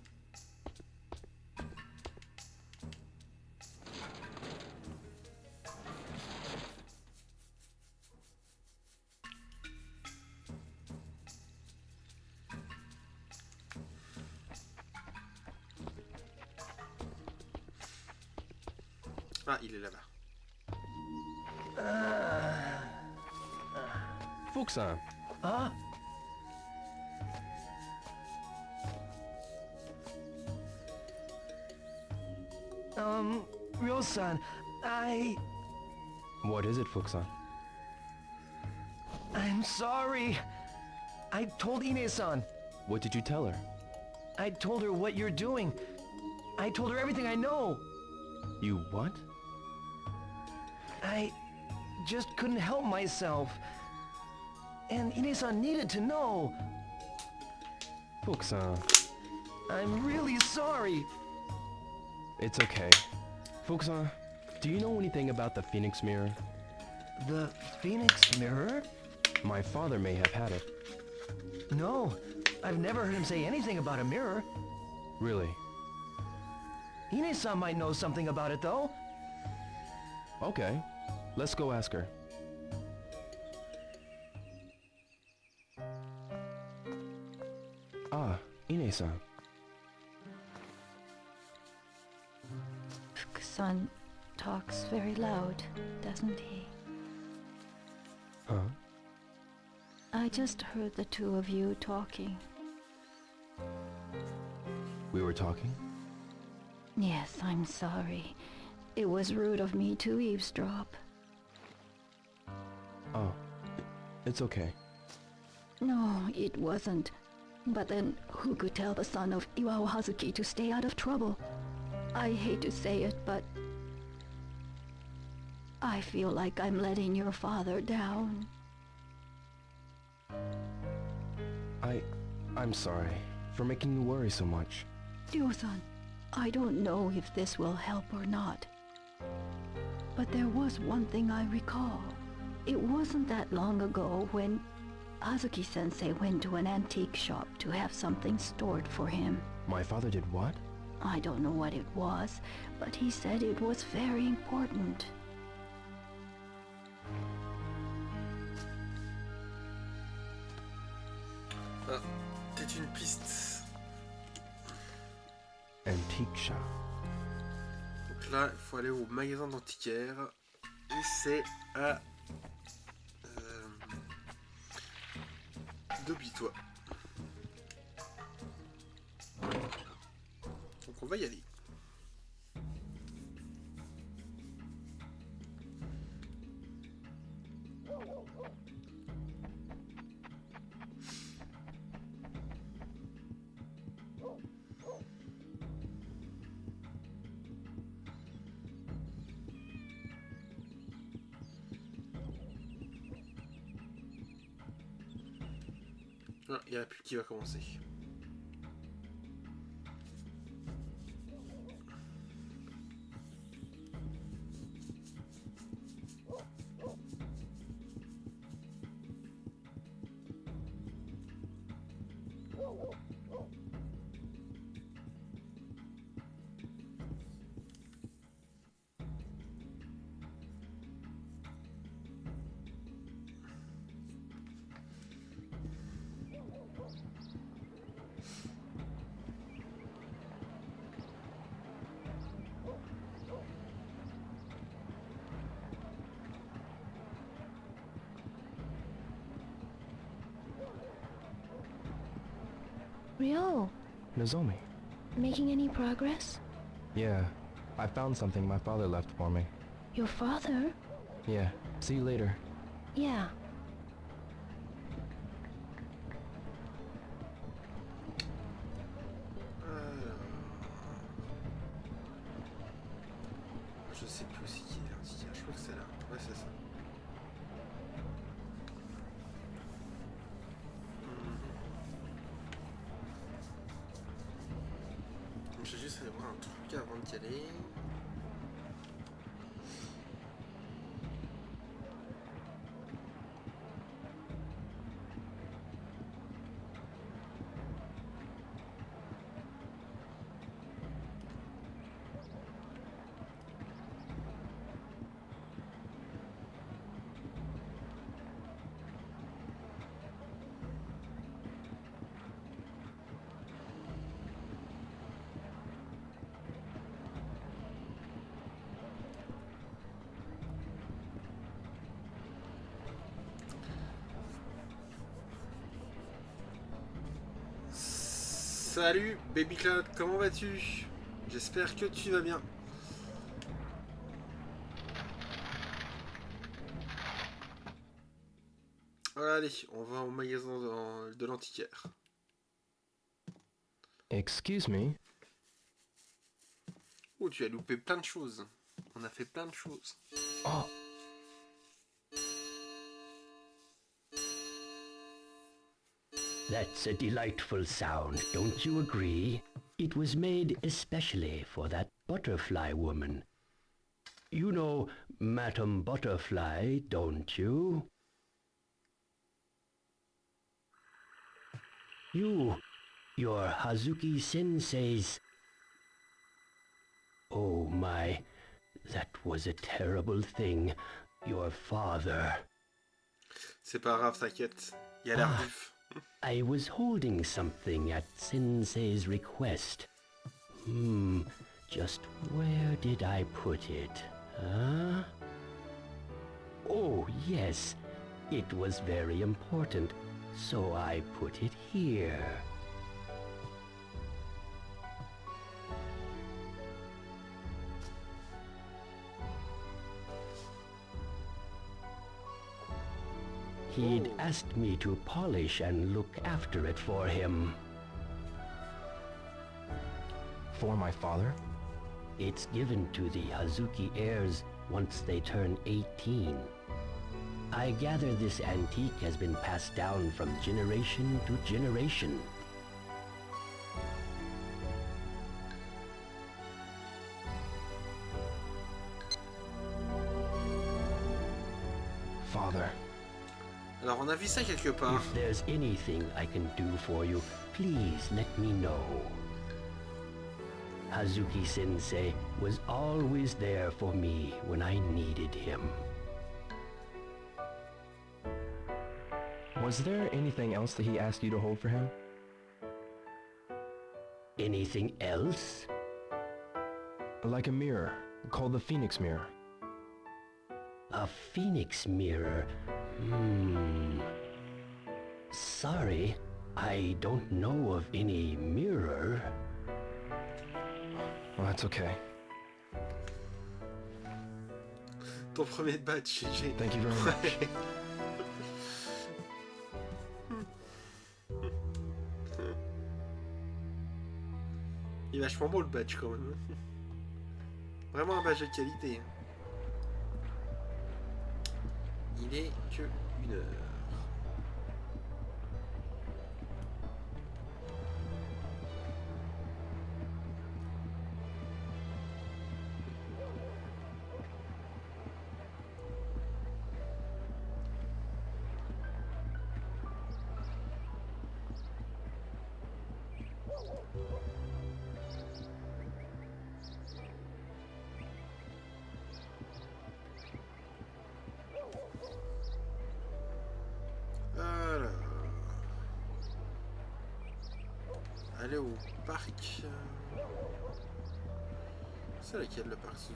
Ah, il est là-bas. Fukusan. Huh? Ryo-san, What is it, Fukusan? I'm sorry. I told Ine-san. What did you tell her? I told her what you're doing. I told her everything I know. You what? I just couldn't help myself. And Ine-san needed to know. Fukusan. I'm really sorry. It's okay. Fukusan, do you know anything about the Phoenix Mirror? The Phoenix Mirror? My father may have had it. No, I've never heard him say anything about a mirror. Really? Ine-san might know something about it, though. Okay. Let's go ask her. Ah, Ine-san. Fukusan talks very loud, doesn't he? Huh? I just heard the two of you talking. We were talking? Yes, I'm sorry. It was rude of me to eavesdrop. Oh, it's okay. No, it wasn't. But then, who could tell the son of Iwao Hazuki to stay out of trouble? I hate to say it, but I feel like I'm letting your father down. I'm sorry for making you worry so much. Ryo-san, I don't know if this will help or not. But there was one thing I recall. It wasn't that long ago when Hazuki-sensei went to an antique shop to have something stored for him. My father did what? I don't know what it was, but he said it was very important. Ah, c'est une piste. Antique shop. Donc là, il faut aller au magasin d'antiquaires. Et c'est à... Dobitois. Donc on va y aller. Ah, il y a la pub qui va commencer. Ryo, Nozomi. making any progress? Yeah, I found something my father left for me. Your father? Yeah, see you later. Yeah. Alors... Je sais plus aussi qui est l'antiquaire, je crois que c'est là. Ouais, c'est ça. Je vais juste aller voir un truc avant d'y aller. Salut Baby Cloud, comment vas-tu? J'espère que tu vas bien. Voilà, allez, on va au magasin de l'antiquaire. Excuse me? Oh, tu as loupé plein de choses. On a fait plein de choses. Oh, That's a delightful sound, don't you agree? It was made especially for that butterfly woman. You know Madame Butterfly, don't you? You're Hazuki Sensei's... Oh my, that was a terrible thing. Your father. C'est pas grave, t'inquiète. Il a l'air vif. I was holding something at Sensei's request. Just where did I put it? Huh? Oh, yes. It was very important, so I put it here. He'd asked me to polish and look after it for him. for my father? It's given to the Hazuki heirs once they turn 18. I gather this antique has been passed down from generation to generation. Father. Alors on a vu ça quelque part. If there's anything I can do for you, please let me know. Hazuki Sensei was always there for me when I needed him. Was there anything else that he asked you to hold for him? Anything else? Like a mirror, called the Phoenix Mirror. A phoenix mirror? Sorry, I don't know of any mirror. Well, that's okay. Ton premier badge, GG. Thank you very much. Il est vachement beau le badge quand même. Vraiment un badge de qualité. Il est que 1 heure. Alors, aller au parc. C'est laquelle le parc Suzume?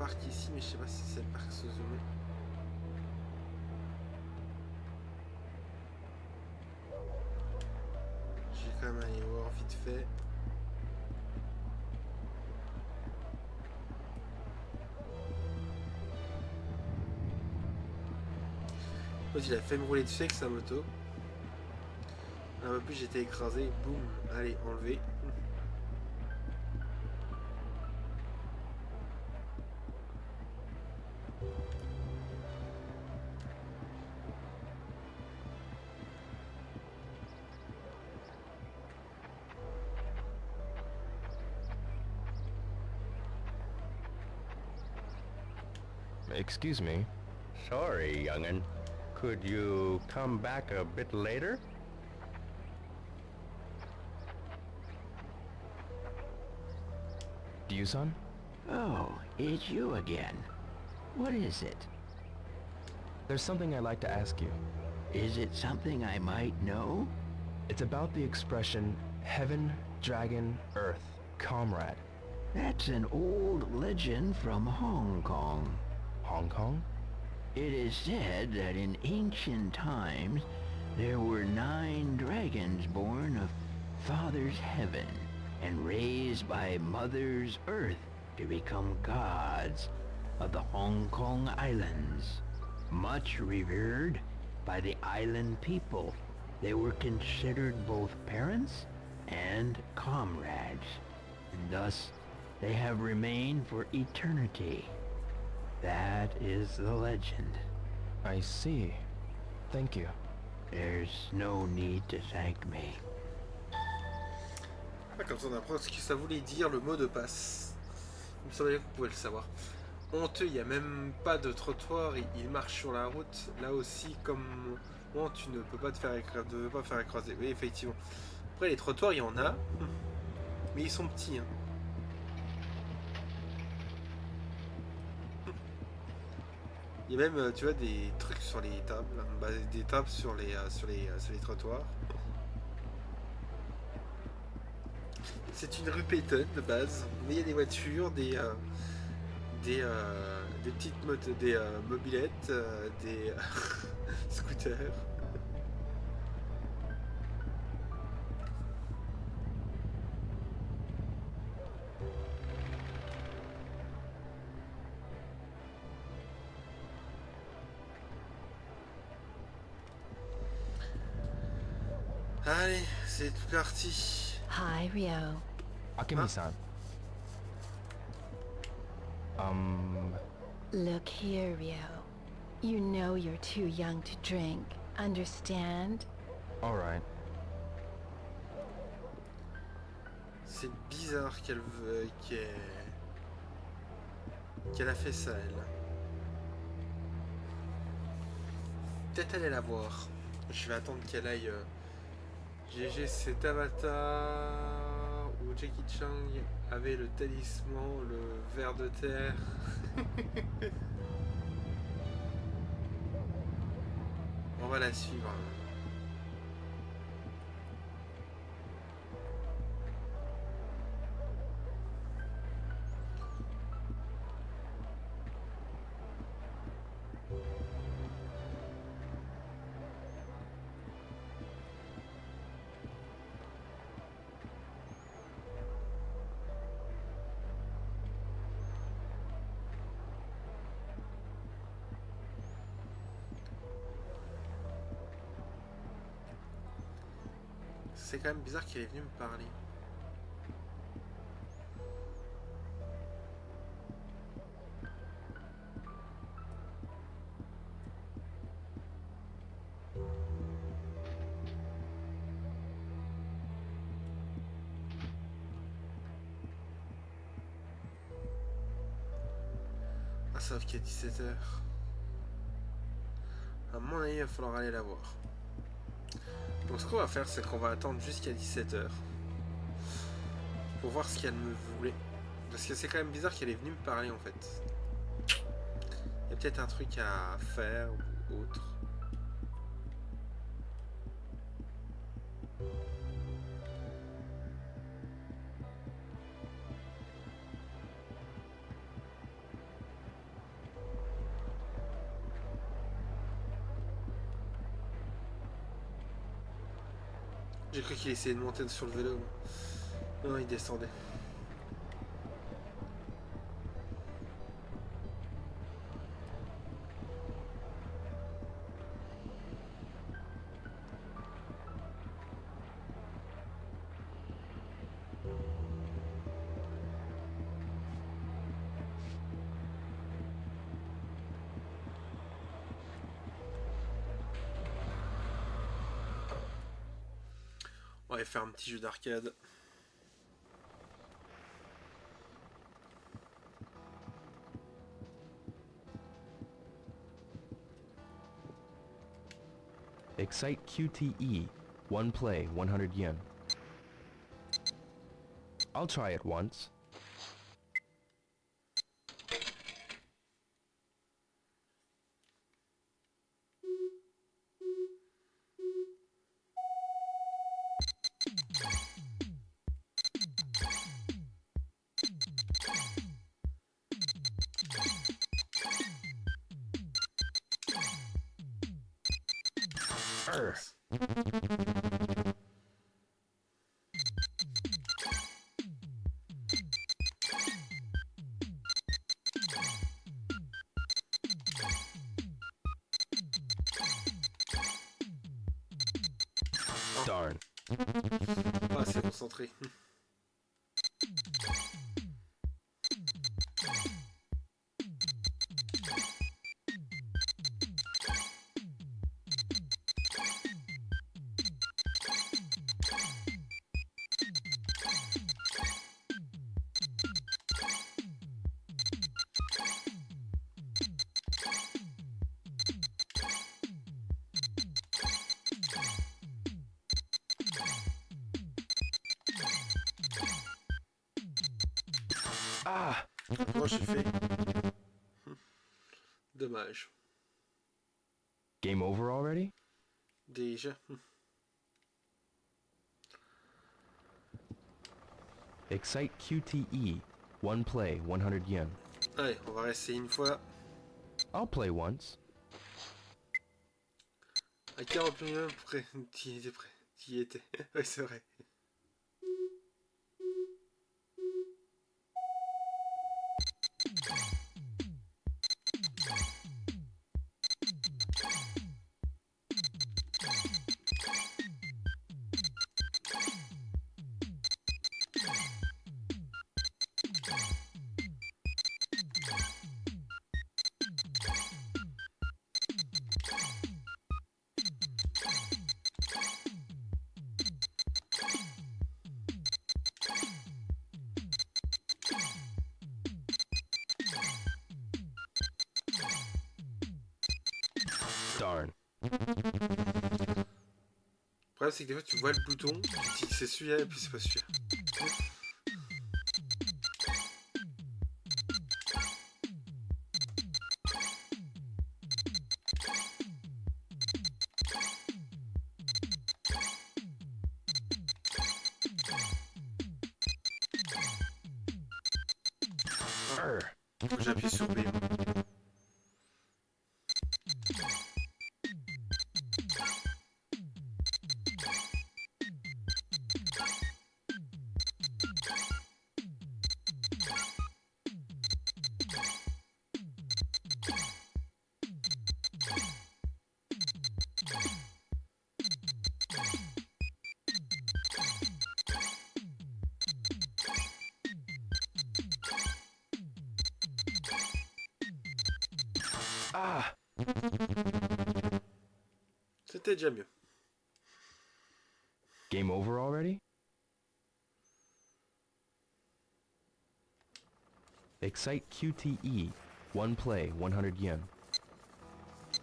parc ici, mais je sais pas si c'est le parc Suzume. Je vais quand même aller voir vite fait. L'autre il a fait me rouler dessus avec sa moto. Un peu plus j'étais écrasé, boum, allez, enlevé. Excuse me. Sorry, young'un. Could you come back a bit later? Ryusan? Oh, it's you again. What is it? There's something I'd like to ask you. Is it something I might know? It's about the expression heaven, dragon, earth, comrade. That's an old legend from Hong Kong. Hong Kong? It is said that in ancient times, there were 9 dragons born of Father's Heaven and raised by Mother's Earth to become gods of the Hong Kong Islands. Much revered by the island people, they were considered both parents and comrades, and thus they have remained for eternity. That is the legend. I see. Thank you. There's no need to thank me. Ah, comme ça on apprend ce que ça voulait dire le mot de passe. Il me semblait que vous pouvez le savoir. Honteux, il n'y a même pas de trottoir, il marche sur la route. Là aussi, comme moi, tu ne peux pas te faire écraser. Oui, effectivement. Après, les trottoirs, il y en a. Mais ils sont petits. Hein. Il y a même, tu vois, des trucs sur les tables. Bah, des tables sur les trottoirs. C'est une rue piétonne de base. Mais il y a des voitures, des petites motos, des mobylettes, des scooters. Allez, c'est parti. Hi, Ryo. Akemi-san. Look here, Ryo. You know you're too young to drink. Understand? Alright. C'est bizarre qu'elle a fait ça, elle. Peut-être aller la voir. Je vais attendre qu'elle aille. GG, cet avatar où Jackie Chan avait le talisman, le ver de terre. On va la suivre. C'est quand même bizarre qu'elle est venue me parler. Ah, sauf qu'il est 17 h. À mon avis, il va falloir aller la voir. Donc ce qu'on va faire, c'est qu'on va attendre jusqu'à 17 h pour voir ce qu'elle me voulait. Parce que c'est quand même bizarre qu'elle est venue me parler en fait. Il y a peut-être un truc à faire ou autre. J'ai cru qu'il essayait de monter sur le vélo. Non, il descendait. On va faire un petit jeu d'arcade. Excite QTE. One play, 100 yen. I'll try it once. Darn. Pas assez concentré. Ah! Moi j'ai fait. Dommage. Game over already? Déjà. Excite QTE. One play, 100 yen. Allez, on va essayer une fois. I'll play once. À 40 minutes près. T'y étais prêt. T'y étais. Ouais, c'est vrai. Darn. Le problème c'est que des fois tu vois le bouton, tu te dis c'est celui-là et puis c'est pas celui-là. Faut que j'appuie sur B. Ah! C'était déjà mieux. Game over already? Excite QTE. One play, 100 yen.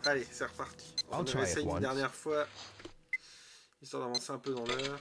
Allez, c'est reparti. On I'll try it essaye une once. dernière fois, histoire d'avancer un peu dans l'heure.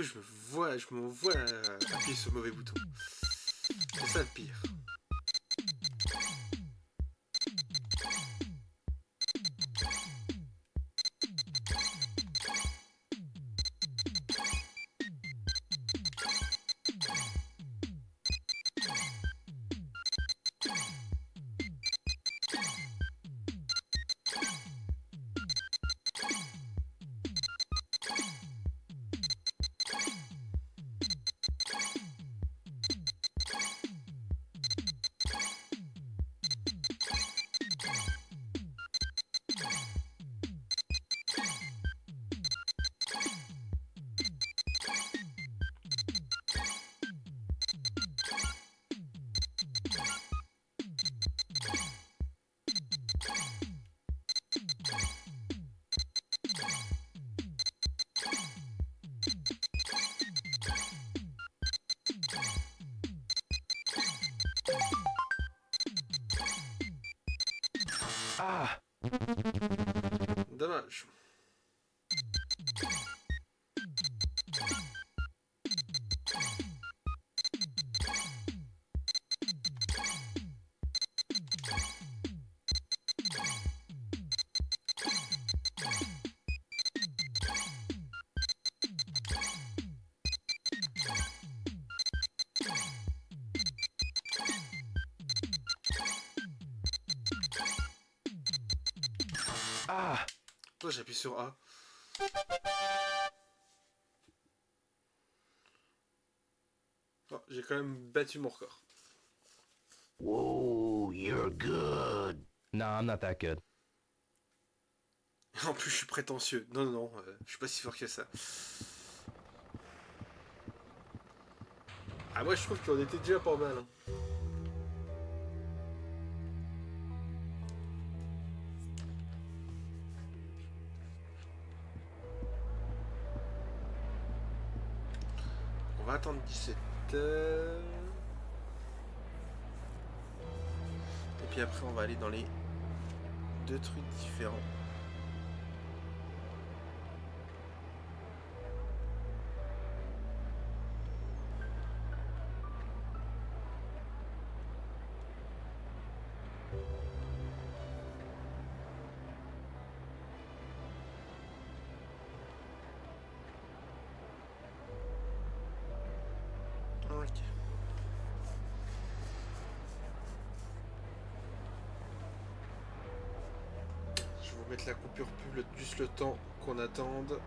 je me vois appuyer sur le mauvais bouton. C'est ça le pire. Ah! Dommage. Ah! Toi, j'appuie sur A. Oh, j'ai quand même battu mon record. Whoa, you're good. No, I'm not that good. En plus, je suis prétentieux. Non, non, non, je suis pas si fort que ça. Ah, moi, je trouve qu'on était déjà pas mal. Hein. On va attendre 17h. Et puis après, on va aller dans les deux trucs différents. Ok. Je vais vous mettre la coupure pub juste le temps qu'on attende.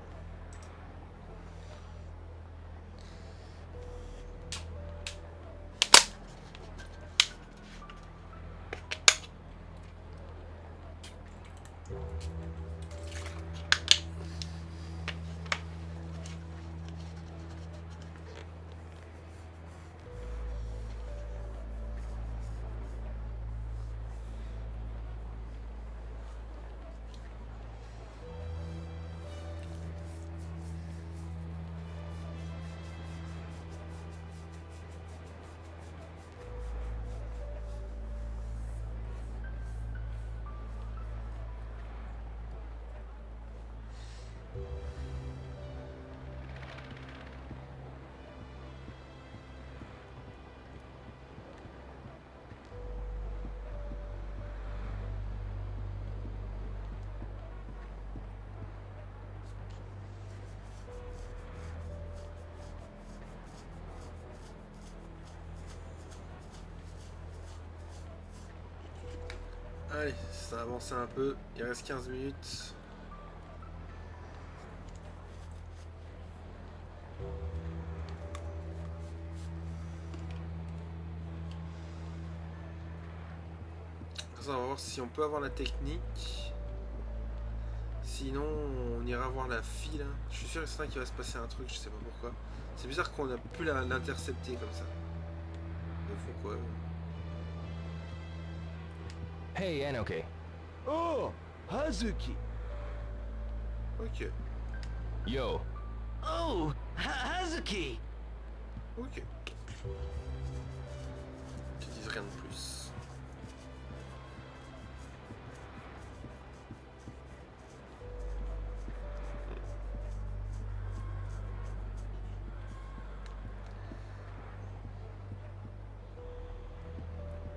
Allez, ça a avancé un peu. Il reste 15 minutes. Comme ça, on va voir si on peut avoir la technique. Sinon, on ira voir la file. Je suis sûr et certain qu'il va se passer un truc, je sais pas pourquoi. C'est bizarre qu'on a pu l'intercepter comme ça. Ils font quoi? Hey, Anoke. Oh, Hazuki. Ok. Yo. Oh, Hazuki! Ok. Ils disent rien de plus.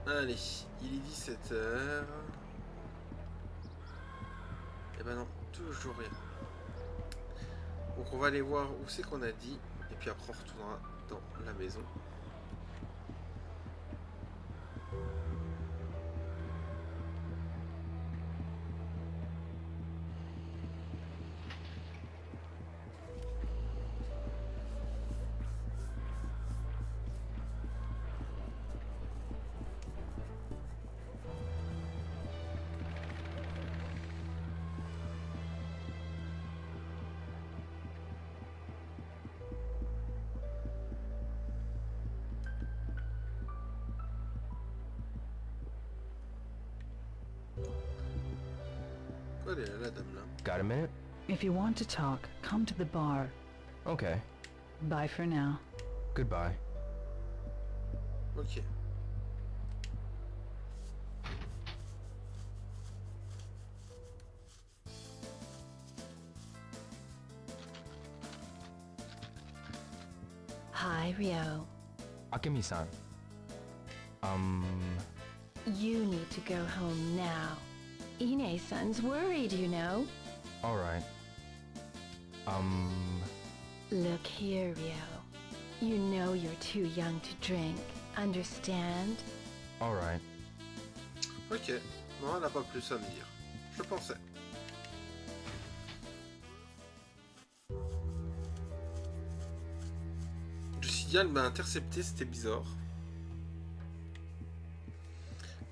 Allez, il est 17h. Et ben non, toujours rien. Donc on va aller voir où c'est qu'on a dit. Et puis après on retournera dans la maison. Elle est là, la dame là. Got a minute? If you want to talk, come to the bar. Okay. Bye for now. Goodbye. Ok. Hi, Ryo. Akemi-san. You need to go home now. Ine-san's worried, you know. Alright. Look here, Ryo. You know you're too young to drink. Understand? Alright. Ok. Non, elle n'a pas plus à me dire. Je pensais. Lucidiane m'a intercepté, c'était bizarre.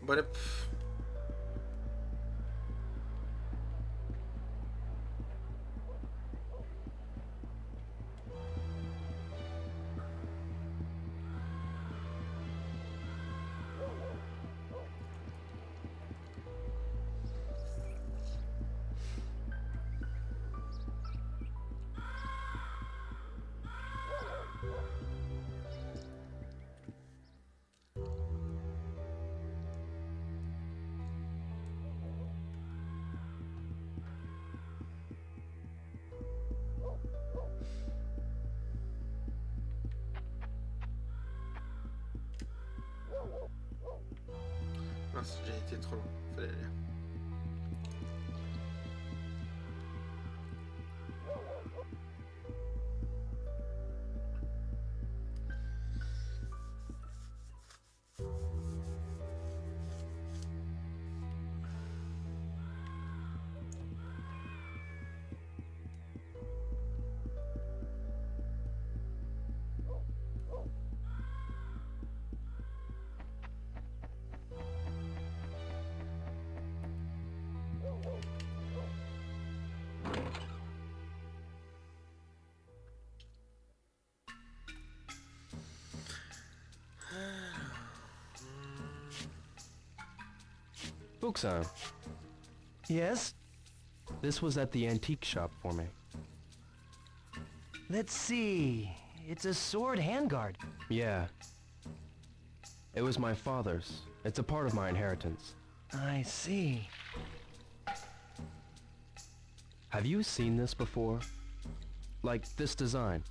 Bon, allez. Mince, j'ai été trop long. Fallait aller. Fukusan, Yes? this was at the antique shop for me. Let's see. It's a sword handguard. Yeah. It was my father's. It's a part of my inheritance. I see. Have you seen this before? Like this design?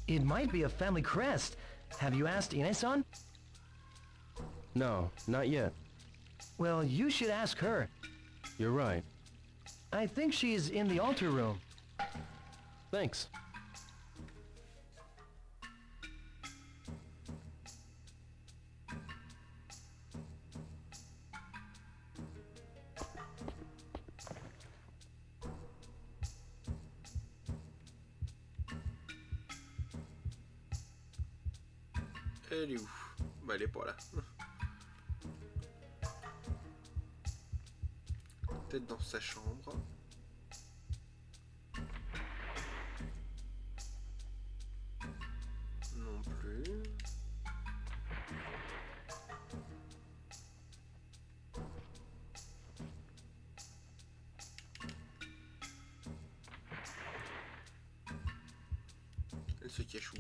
It might be a family crest. Have you asked Ine-san? No, not yet. Well, you should ask her. You're right. I think she's in the altar room. Thanks. Elle est où? Bah, elle est pas là. Peut-être dans sa chambre. Non plus. Elle se cache où?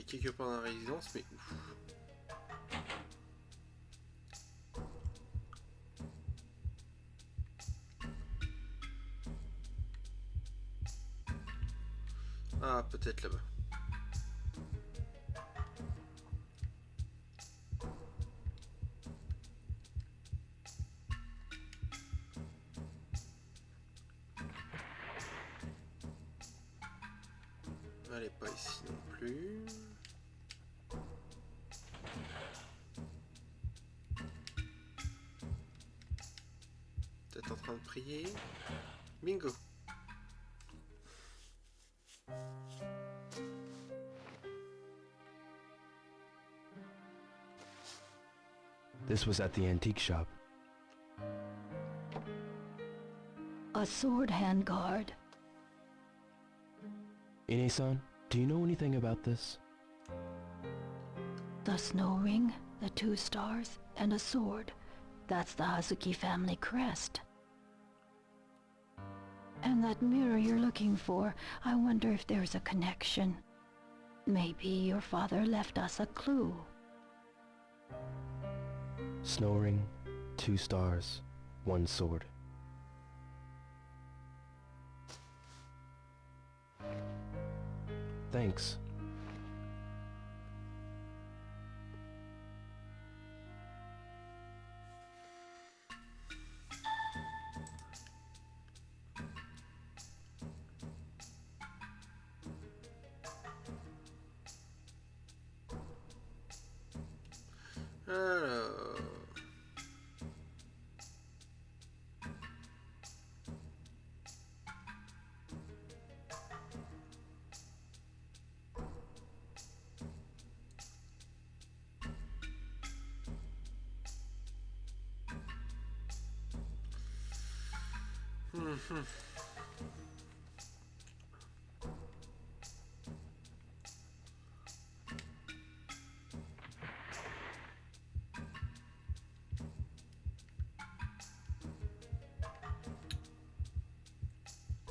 Quelque part dans la résidence, mais ouf. Ah, peut-être là-bas. Elle est pas ici non plus. Peut-être en train de prier. Bingo. This was at the antique shop. A sword handguard. Ine-san, do you know anything about this? The snow ring, the 2 stars, and a sword. That's the Hazuki family crest. And that mirror you're looking for, I wonder if there's a connection. Maybe your father left us a clue. Snow ring, 2 stars, 1 sword. Thanks. Alors...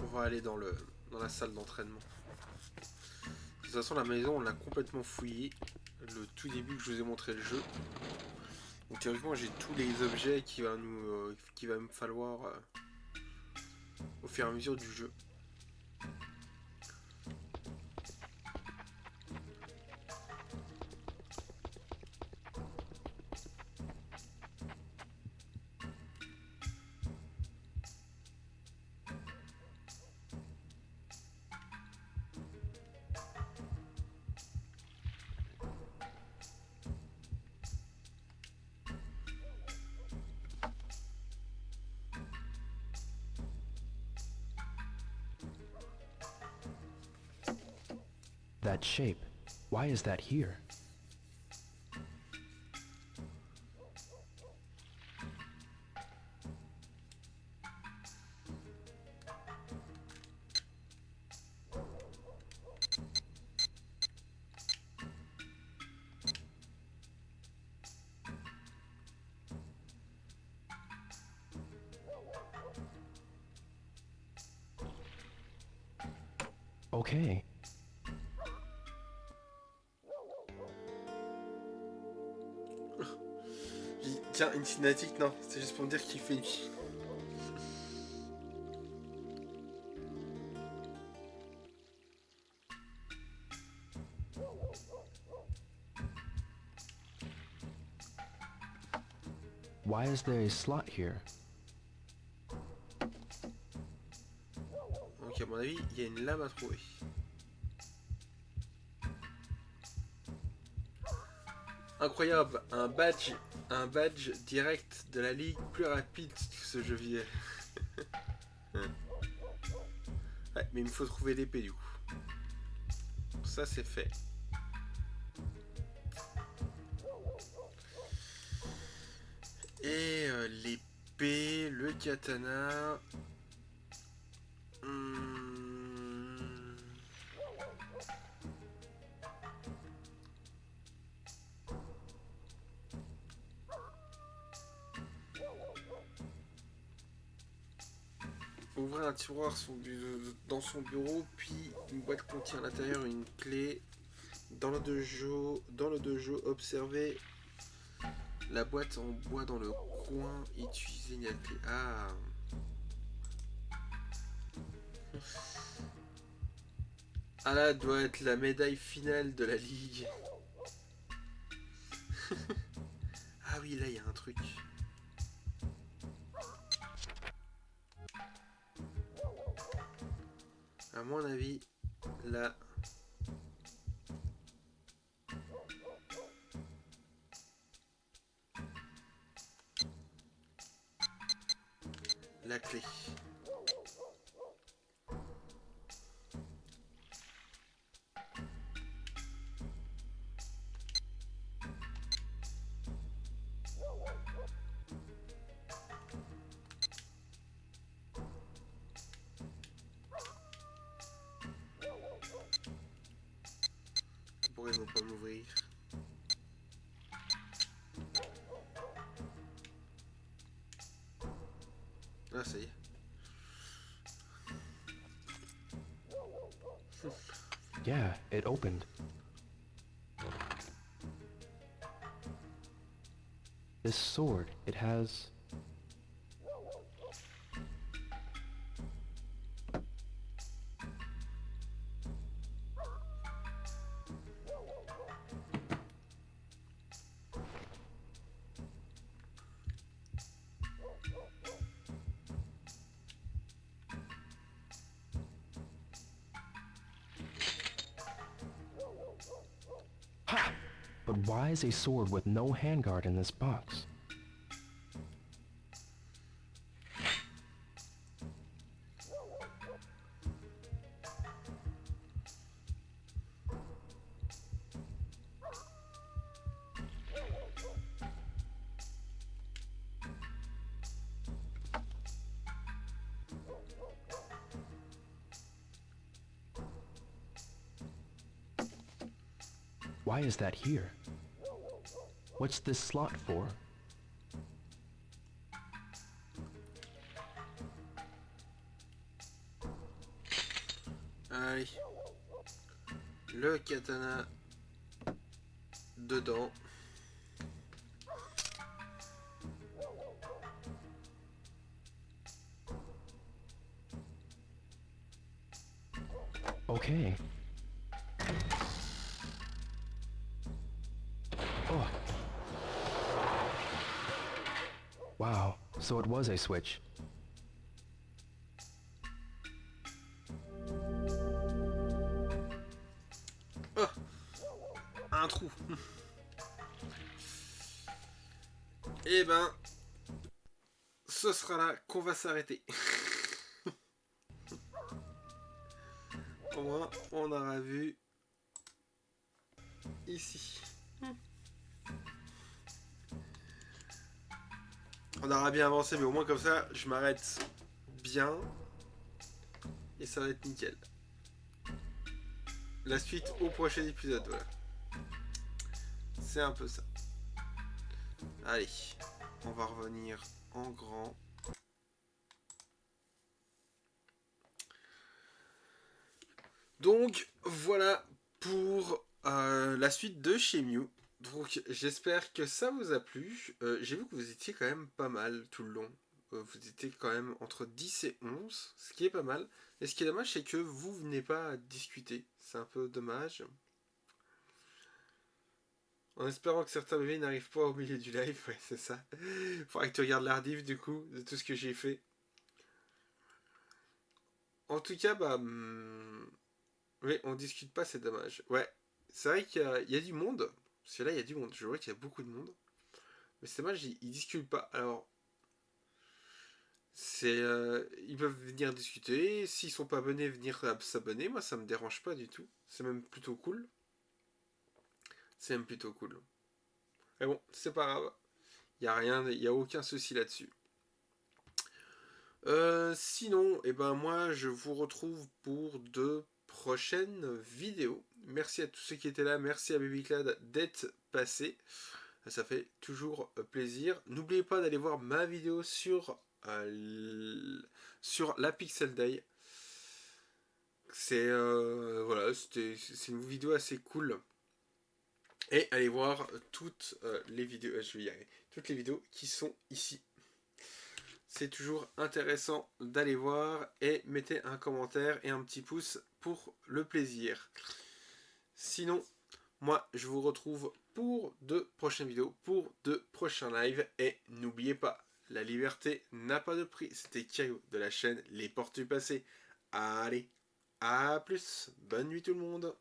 On va aller dans la salle d'entraînement. De toute façon, la maison, on l'a complètement fouillée. Le tout début que je vous ai montré le jeu. Donc théoriquement, j'ai tous les objets qui va me falloir au fur et à mesure du jeu. That shape, why is that here? Okay. Tiens, une cinématique, non, c'est juste pour me dire qu'il fait nuit. Why is there a slot here? Donc à mon avis, il y a une lame à trouver. Incroyable, un badge direct de la ligue plus rapide que ce jeu vidéo. Ouais, mais il me faut trouver l'épée du coup. Ça c'est fait. Et l'épée, le katana. Ouvrir un tiroir dans son bureau, puis une boîte contient à l'intérieur une clé. Dans le dojo, observez la boîte en bois dans le coin. Utilisez une clé. Ah. Ah là, doit être la médaille finale de la ligue. Ah oui, là, il y a un truc. À mon avis, là... la clé. Pourquoi ils vont pas m'ouvrir? Ah, ça y est. Yeah, it opened. This sword, it has... Ha! But why is a sword with no handguard in this box? Why is that here? What's this slot for? Allez. Le katana dedans. Okay. Oh. Wow, so it was a switch. Oh, un trou. Eh ben, ce sera là qu'on va s'arrêter. Au moins, on aura vu ici. On aura bien avancé, mais au moins comme ça, je m'arrête bien. Et ça va être nickel. La suite au prochain épisode, voilà. C'est un peu ça. Allez, on va revenir en grand. Donc, voilà pour la suite de Shenmue. Donc, j'espère que ça vous a plu. J'ai vu que vous étiez quand même pas mal tout le long. Vous étiez quand même entre 10 et 11, ce qui est pas mal. Et ce qui est dommage, c'est que vous venez pas discuter. C'est un peu dommage. En espérant que certains bébés n'arrivent pas au milieu du live. Ouais, c'est ça. Faudra que tu regardes l'ardif, du coup, de tout ce que j'ai fait. En tout cas, bah... oui, on discute pas, c'est dommage. Ouais, c'est vrai qu'il y a du monde. Parce que là, il y a du monde. Je vois qu'il y a beaucoup de monde. Mais c'est dommage, ils discutent pas. Alors... c'est ils peuvent venir discuter, s'ils sont pas abonnés, venir s'abonner, moi ça me dérange pas du tout, c'est même plutôt cool. C'est même plutôt cool. Mais bon, c'est pas grave, il y a rien, il y a aucun souci là-dessus. Sinon, et ben moi je vous retrouve pour de prochaines vidéos. Merci à tous ceux qui étaient là, merci à Babyclad d'être passé. Ça fait toujours plaisir. N'oubliez pas d'aller voir ma vidéo sur la Pixel Day. C'est voilà, c'est une vidéo assez cool. Et allez voir toutes les vidéos, je vais y arriver, toutes les vidéos qui sont ici. c'est toujours intéressant d'aller voir et mettez un commentaire et un petit pouce pour le plaisir. Sinon, moi je vous retrouve pour de prochaines vidéos, pour de prochains lives et n'oubliez pas, la liberté n'a pas de prix. C'était Caillou de la chaîne Les Portes du Passé. Allez, à plus, bonne nuit tout le monde.